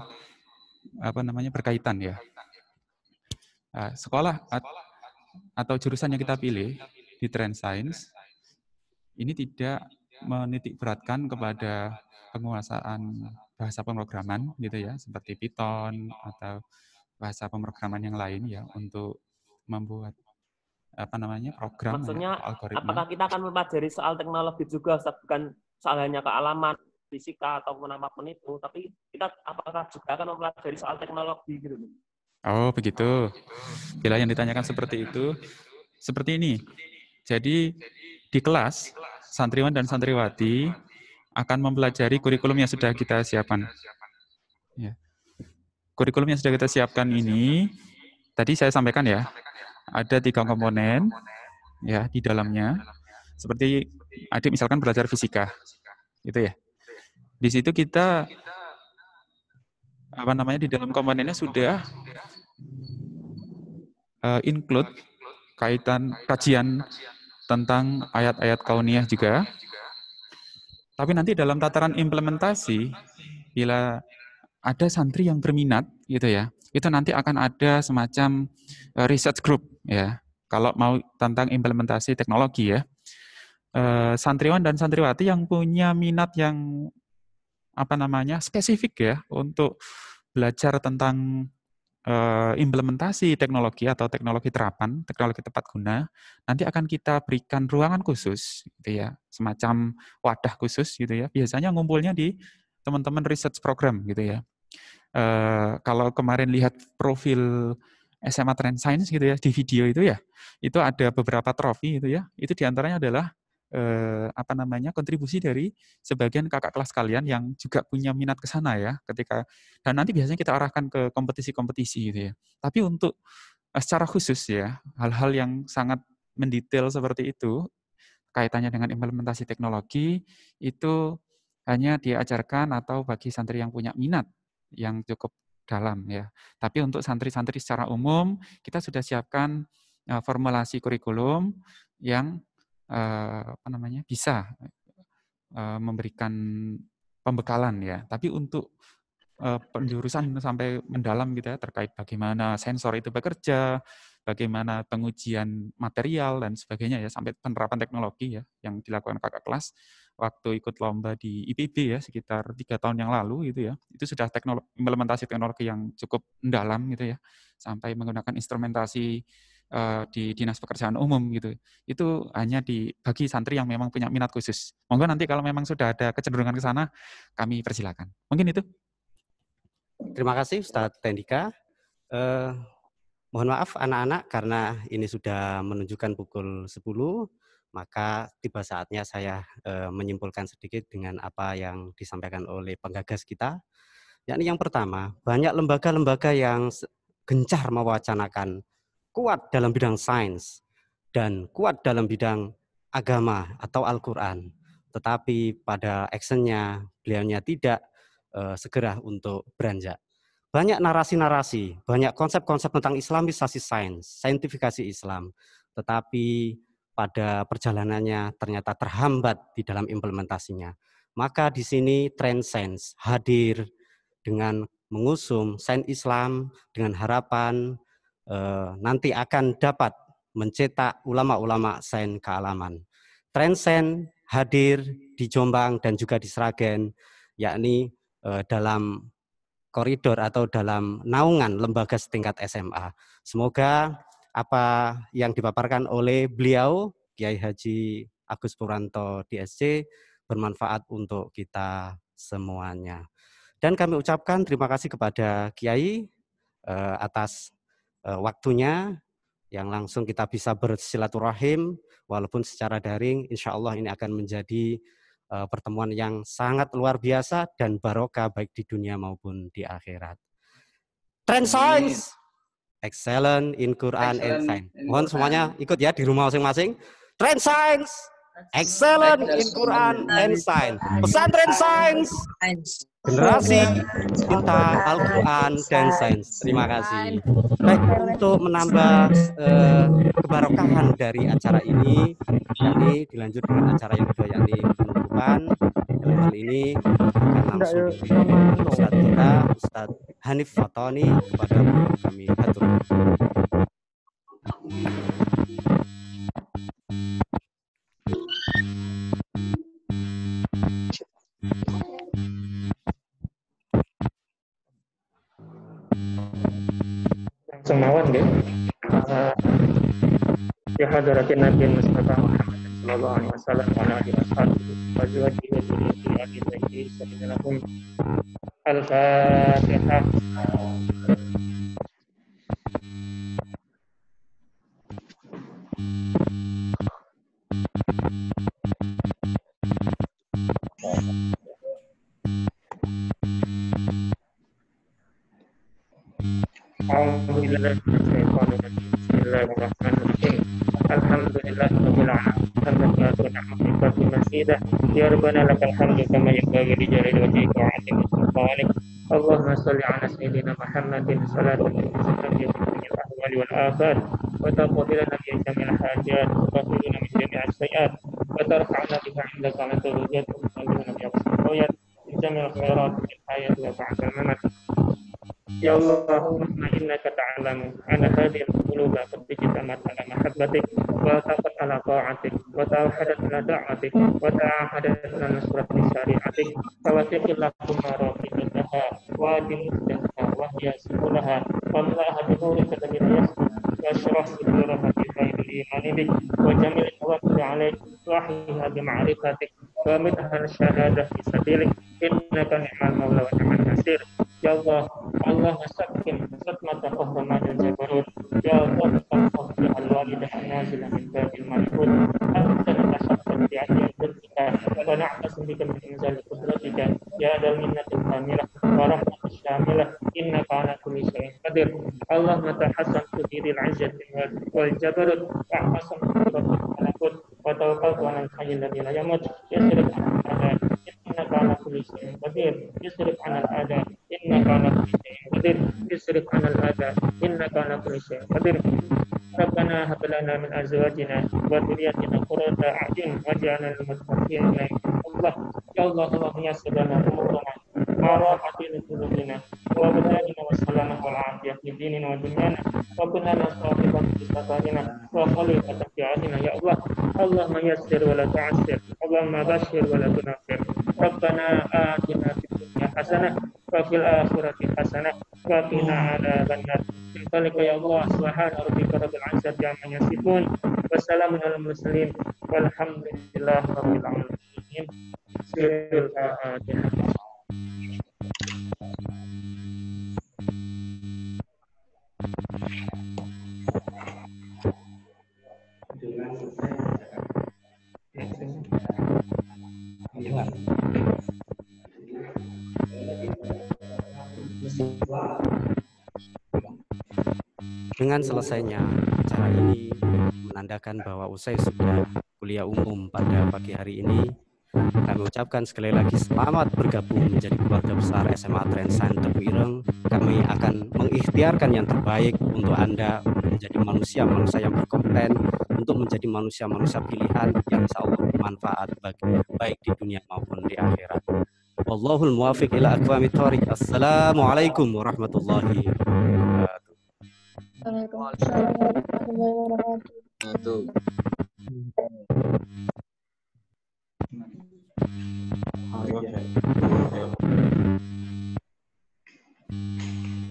berkaitan ya. Nah, sekolah atau jurusan yang kita pilih di Trend Science ini tidak menitik beratkan kepada penguasaan bahasa pemrograman gitu ya, seperti Python atau bahasa pemrograman yang lain ya untuk membuat program Maksudnya, atau algoritma. apakah kita akan mempelajari soal teknologi juga, bukan soal hanya kealaman fisika ataupun apapun itu, tapi kita apakah juga akan mempelajari soal teknologi gitu? Oh begitu. Bila yang ditanyakan seperti itu, seperti ini. Jadi di kelas santriwan dan santriwati akan mempelajari kurikulum yang sudah kita siapkan. Ya. Kurikulum yang sudah kita siapkan ini, tadi saya sampaikan ya, ada 3 komponen ya di dalamnya. Seperti adik misalkan belajar fisika, gitu ya. Di situ kita di dalam komponennya sudah include kaitan kajian tentang ayat-ayat kauniyah juga. Tapi nanti dalam tataran implementasi, bila ada santri yang berminat gitu ya, itu nanti akan ada semacam research group ya. Kalau mau tentang implementasi teknologi ya, santriwan dan santriwati yang punya minat yang spesifik ya untuk belajar tentang implementasi teknologi atau teknologi terapan, teknologi tepat guna, nanti akan kita berikan ruangan khusus, gitu ya, semacam wadah khusus, gitu ya. Biasanya ngumpulnya di teman-teman research program, gitu ya. Kalau kemarin lihat profil SMA Trend Science, gitu ya, di video itu ya, itu ada beberapa trofi, gitu ya. Itu diantaranya adalah kontribusi dari sebagian kakak kelas kalian yang juga punya minat ke sana ya, dan nanti biasanya kita arahkan ke kompetisi-kompetisi gitu ya. Tapi untuk secara khusus ya, hal-hal yang sangat mendetail seperti itu kaitannya dengan implementasi teknologi itu hanya diajarkan atau bagi santri yang punya minat yang cukup dalam ya. Tapi untuk santri-santri secara umum kita sudah siapkan formulasi kurikulum yang bisa memberikan pembekalan ya. Tapi untuk penjurusan sampai mendalam gitu ya, terkait bagaimana sensor itu bekerja, bagaimana pengujian material dan sebagainya ya, sampai penerapan teknologi ya yang dilakukan kakak kelas waktu ikut lomba di IPB ya sekitar 3 tahun yang lalu gitu ya. Itu sudah implementasi teknologi yang cukup mendalam gitu ya, sampai menggunakan instrumentasi di Dinas Pekerjaan Umum gitu. Itu hanya bagi santri yang memang punya minat khusus. Monggo nanti kalau memang sudah ada kecenderungan ke sana, kami persilakan. Mungkin itu. Terima kasih Ustadz Tendika. Mohon maaf anak-anak karena ini sudah menunjukkan pukul 10, maka tiba saatnya saya menyimpulkan sedikit dengan apa yang disampaikan oleh penggagas kita. Yakni yang pertama, banyak lembaga-lembaga yang gencar mewacanakan kuat dalam bidang sains dan kuat dalam bidang agama atau Al-Quran. Tetapi pada actionnya beliaunya tidak segera untuk beranjak. Banyak narasi-narasi, banyak konsep-konsep tentang islamisasi sains, saintifikasi Islam. Tetapi pada perjalanannya ternyata terhambat di dalam implementasinya. Maka di sini Trend Science hadir dengan mengusung sains Islam dengan harapan nanti akan dapat mencetak ulama-ulama sains kealaman. Trend Science hadir di Jombang dan juga di Sragen, yakni dalam koridor atau dalam naungan lembaga setingkat SMA. Semoga apa yang dipaparkan oleh beliau, Kiai Haji Agus Purwanto DSC, bermanfaat untuk kita semuanya. Dan kami ucapkan terima kasih kepada Kiai atas waktunya yang langsung kita bisa bersilaturahim walaupun secara daring. Insya Allah ini akan menjadi pertemuan yang sangat luar biasa dan barokah baik di dunia maupun di akhirat. Trend Science, excellent in Quran and Science. Mohon semuanya ikut ya di rumah masing-masing. Trend Science, excellent in Quran and Science. Pesantren Science, generasi cinta Al-Quran dan Sains. Terima kasih. Baik, untuk menambah kebarokahan dari acara ini, yakni dilanjut dengan acara yang kedua, yakni penutupan. Dalam hal ini akan langsung diberi Ustadz kita, Ustadz Hanif Fatoni, kepada guru kami. Hatur. Semawan deh. Ya hadaratin Nabi Mustafa Muhammad sallallahu alaihi wasallam wa ala alihi washabihi wa azwajihi wa dzurriyyatihi sallallahu Al-Fatihah. Bismillahirrahmanirrahim. Alhamdulillahirabbil alamin. Ya Rabbana lakal hamdu kama yanbaghi li jalali wajhika wa 'azimi sultanik. Allahumma shalli 'ala sayyidina Muhammadin salatan tusalli bil ahwali wal afat wa taqabbal bi jamil hajat wa tahfizna min jami'is sayyi'at wa tarfa'na biha 'indaka 'ala darajat wa tusallimuna bi afdaliyat min jamil khairat fil hayati wa ba'da al-mamat. Ya Allahumma innaka ta'lamu anna hadhihi al-quluba qad ijtamat ala mahabbatik wa taqat ala ta'atik wa tawahadat ala da'atik wa ta'ahadat ala nusrati syari'atik tawatiqil lakum maraqibataha wa dimuddaha wa hiya subulaha wa mlaha bi nurika min yasr wa ashrah suduraha bi khairil imani bik wa jamil tawakkul alaik wa ahliha bi ma'rifatik wa midhan syahadah fi sabilik innaka ni'mal mawla wa ni'mal nasir. Ya Allah, Allah sakin satmata qahramanil jabarut. Ya Allah, taqabbal al-walidah an-nazila min babil malakut. Anta nasabta bi ajyatika wa na'tasim bika min inzal qudratika. Ya dal minnatil kamilah wa rahmatus syamilah. Innaka ala kulli syai'in qadir. Allah matahassan tudhiril izzati wal jabarut wa ahsan rabbil malakut wa tawakkaltu 'alal hayyil ladzi la yamut. Yasrif 'anil innaka ala kulli syai'in qadir. Yasrif 'anil ada innaka ala kulli syai'in qadir. Yasrif 'anil ada innaka ala kulli syai'in qadir. Rabbana hab lana min azwajina wa dhurriyyatina qurrata a'yun waj'alna lil muttaqina Allah. Ya Allah, Allahumma yassir lana umurana ma rahatin qulubina wa badana wa salama wal afiyah fi dinina wa dunyana wa kunna sahiban fi safarina wa khalifatan fi ahlina. Ya Allah, Allahumma yassir wa la tu'assir, Allahumma bashir wa la tunaffir. Rabbana atina fid dunya hasanah wa fil akhirati hasanah wa qina adzabannar. Bismillaka ya Allah, subhana rabbika rabbil izzati amma yasifun wa salamun alal mursalin walhamdulillahi rabbil alamin. Sirrul Fatihah. Dengan selesainya acara ini menandakan bahwa usai sudah kuliah umum pada pagi hari ini, kami ucapkan sekali lagi selamat bergabung menjadi keluarga besar SMA Trend Science Tebu Ireng. Kami akan mengikhtiarkan yang terbaik untuk Anda menjadi manusia-manusia yang berkompeten, untuk menjadi manusia-manusia pilihan yang insya Allah bermanfaat baik di dunia maupun di akhirat. Wallahul muwafiq ila aqwamit thoriq. Assalamualaikum warahmatullahi wabarakatuh. Waalaikumsalam warahmatullahi wabarakatuh.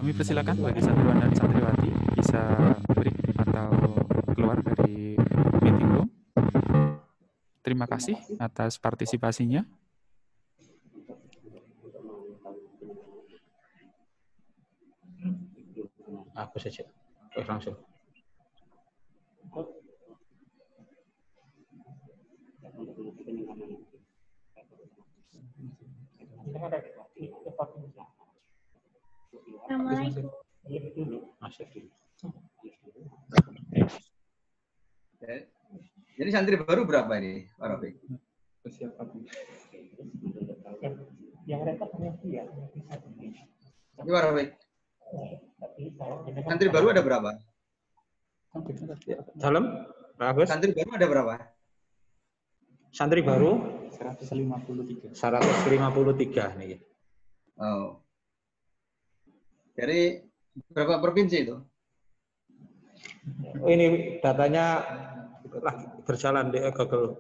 Kami persilakan bagi santriwan dan santriwati bisa break atau keluar dari meeting room. Terima kasih atas partisipasinya. Aku saja. Langsung. Assalamualaikum. Jadi santri baru berapa ini, Pak Rafiq? Yang repot hanya dia. Ini Pak Rafiq. Santri baru ada berapa? Dalam, Pak Agus? Santri baru ada berapa? Santri baru 153. 153 nih. Oh. Dari berapa provinsi itu? Oh, ini datanya berjalan di Google.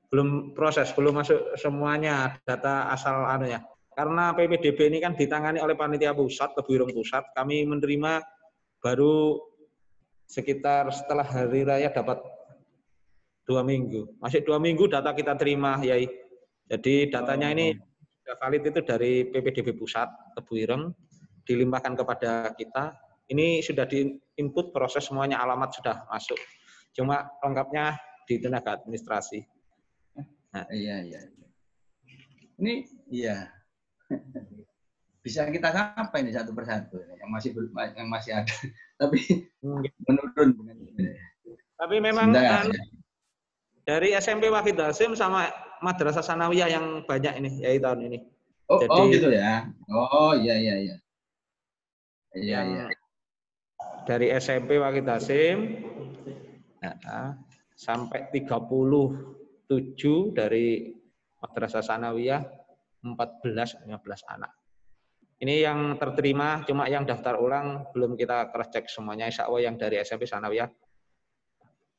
Belum proses, belum masuk semuanya data asal anunya. Karena PPDB ini kan ditangani oleh panitia pusat, Tebu Ireng Pusat. Kami menerima baru sekitar setelah hari raya dapat 2 minggu. Masih 2 minggu data kita terima, Yai. Jadi datanya ini sudah valid itu dari PPDB Pusat, Tebu Ireng, dilimpahkan kepada kita. Ini sudah di-input proses semuanya, alamat sudah masuk. Cuma lengkapnya di tenaga administrasi. Nah, iya. Ini iya. Bisa kita sapa ini satu persatu yang masih ada. Tapi menurun. Tapi memang Sebentar, ya. dari SMP Wahid Hasim sama Madrasah Sanawiyah yang banyak ini, ya tahun ini. Oh gitu ya. Oh iya. Iya. Dari SMP Wahid Hasim sampai 37 dari Madrasah Sanawiyah, 14-15 anak. Ini yang terterima, cuma yang daftar ulang belum kita cross check semuanya. Insya Allah yang dari SMP Sanawiyah.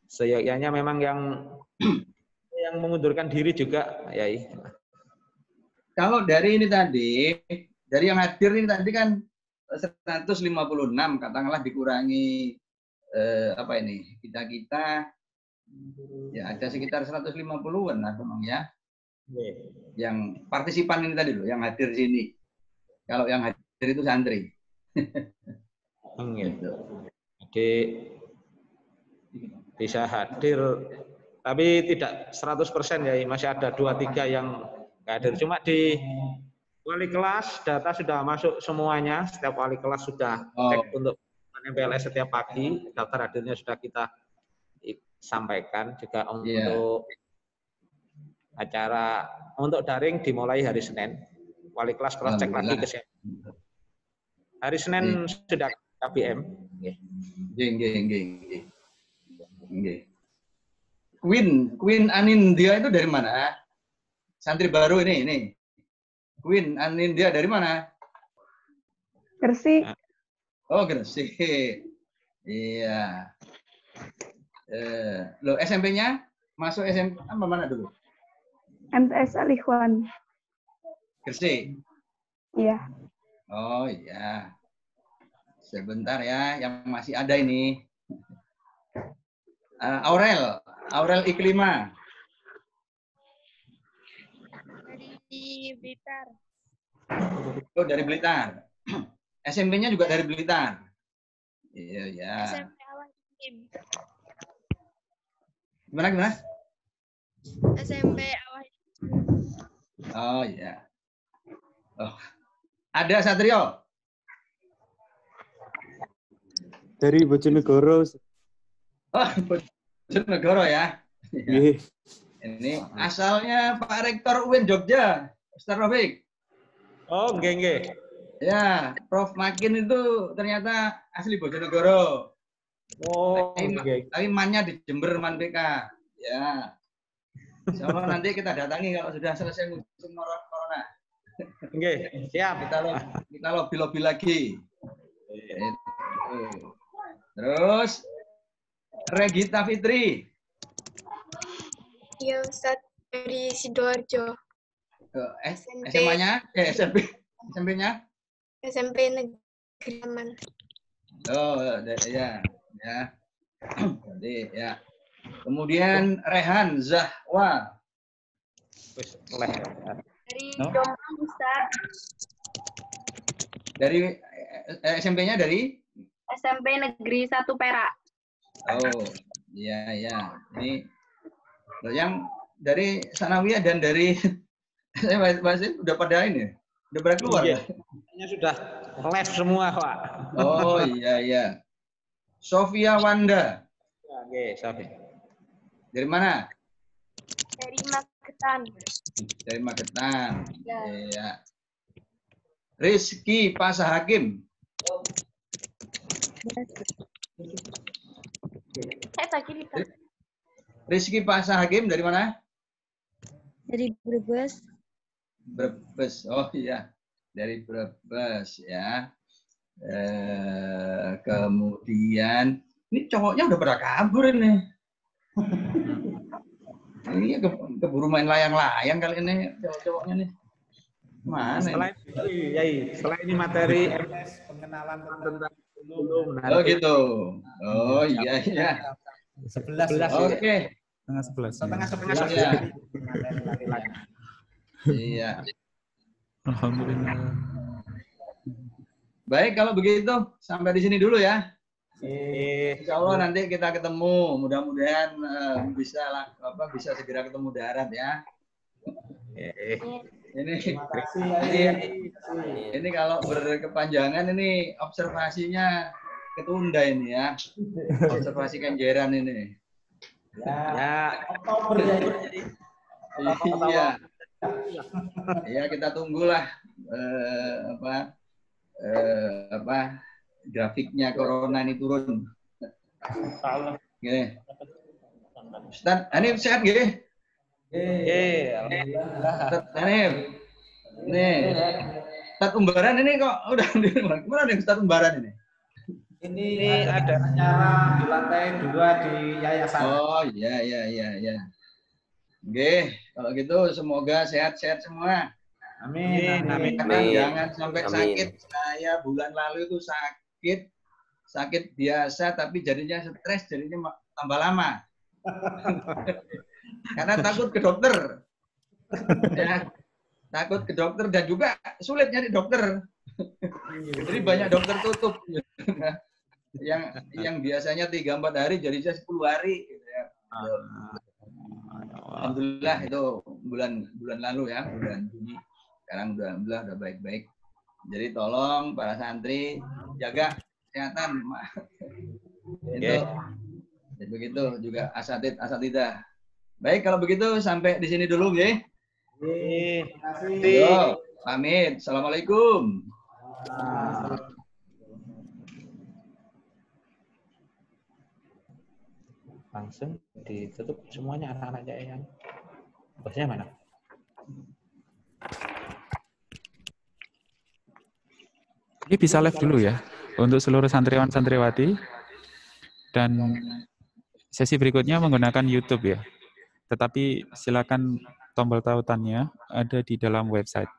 Seyogyanya memang yang mengundurkan diri juga, Yai. Kalau dari ini tadi, dari yang hadir ini tadi kan 156, katakanlah dikurangi kita ya ada sekitar 150-an lah memang ya. Yang partisipan ini tadi loh, yang hadir sini. Kalau yang hadir itu santri. Gitu. Jadi bisa hadir, tapi tidak 100% ya, masih ada 2-3 yang nggak hadir. Cuma di wali kelas data sudah masuk semuanya, setiap wali kelas sudah cek untuk MPLS setiap pagi, daftar hadirnya sudah kita sampaikan juga untuk acara untuk daring dimulai hari Senin. Wali kelas cross cek lagi ke hari Senin sudah KBM. Queen Anindya itu dari mana? Santri baru ini. Queen Anindya dari mana? Gresik. Oh, Gresik. Iya. Lo SMP-nya masuk SMP apa mana dulu? MTS Al-Ikhwan. Gresik. Iya. Oh iya. Sebentar ya, yang masih ada ini. Aurel Iklima. Dari Blitar. Oh, dari Blitar. SMP-nya juga dari Blitar. Iya, ya. SMP Awal Hakim. Gimana? SMP Awal. Oh iya. Oh. Ada Satrio. Dari Bojonegoro. Oh, Bojonegoro ya. Ya. Ini asalnya Pak Rektor UIN Jogja, Ustaz Rafiq. Oh, nggih. Ya, Prof Makin itu ternyata asli Bojonegoro. Oh, tapi mannya di Jember, Man PK. Ya. Insyaallah nanti kita datangi kalau sudah selesai musim corona. Oke, siap. Kita lobby lagi. Terus Regita Fitri. Iya, Ustaz, dari Sidoarjo. SMA-nya? SMP-nya? SMP Negeri Aman. Oh, ya. Jadi ya. Kemudian Rehan Zahwa. Dari Jombang, Ustaz. Dari SMP-nya dari? SMP Negeri 1 Perak. Oh, iya. Ini yang dari Sanawiyah dan dari Masih udah pada ini, udah pada keluar ya? Ini sudah live semua, Pak. Oh iya. Sofia Wanda. Oke, Sofi. Dari mana? Dari Magetan. Dari Magetan. Ya. Iya. Rizky Pasha Hakim. Saya tadi di Rizky Pasha Hakim dari mana? Dari Brebes. Brebes. Oh iya. Dari Brebes ya. Kemudian ini cowoknya udah pada kabur ini. Ini keburu main layang-layang kali ini cowok-cowoknya nih. Mana? Setelah ini materi MS pengenalan tentang dulu. Oh gitu. Oh iya. 11. Oke. Setengah 11. Iya. Alhamdulillah. Baik, kalau begitu sampai di sini dulu ya. Insya Allah nanti kita ketemu. Mudah-mudahan bisa segera ketemu darat ya. Ini kalau berkepanjangan ini observasinya ketunda ini ya. Observasi Kenjeran ini. Ya. Oktober jadi. Iya. Ya kita tunggulah grafiknya corona ini turun. Gini. Ustaz, Hanif sehat nggih? Ustaz Hanif. Nih. Ustaz Umbaran ini kok udah gimana nih Ustaz Umbaran ini? Ini ada acara di lantai 2 di yayasan. Oh iya. Oke, kalau gitu semoga sehat-sehat semua. Amin. Jangan sampai sakit. Saya bulan lalu itu sakit biasa tapi jadinya stres, jadinya tambah lama. Karena takut ke dokter. Ya, takut ke dokter dan juga sulit nyari dokter. Jadi banyak dokter tutup. Yang biasanya 3-4 hari jadinya 10 hari. Alhamdulillah itu bulan lalu ya, bulan Juni. Sekarang udah baik-baik. Jadi tolong para santri jaga kesehatan. Itu. Jadi begitu juga asatidah. Baik, kalau begitu sampai di sini dulu ya. Terima kasih. Yo, pamit. Assalamualaikum. Langsung ditutup semuanya anak-anak yang bosnya mana? Ini bisa live dulu ya untuk seluruh santriwan santriwati, dan sesi berikutnya menggunakan YouTube ya. Tetapi silakan tombol tautannya ada di dalam website.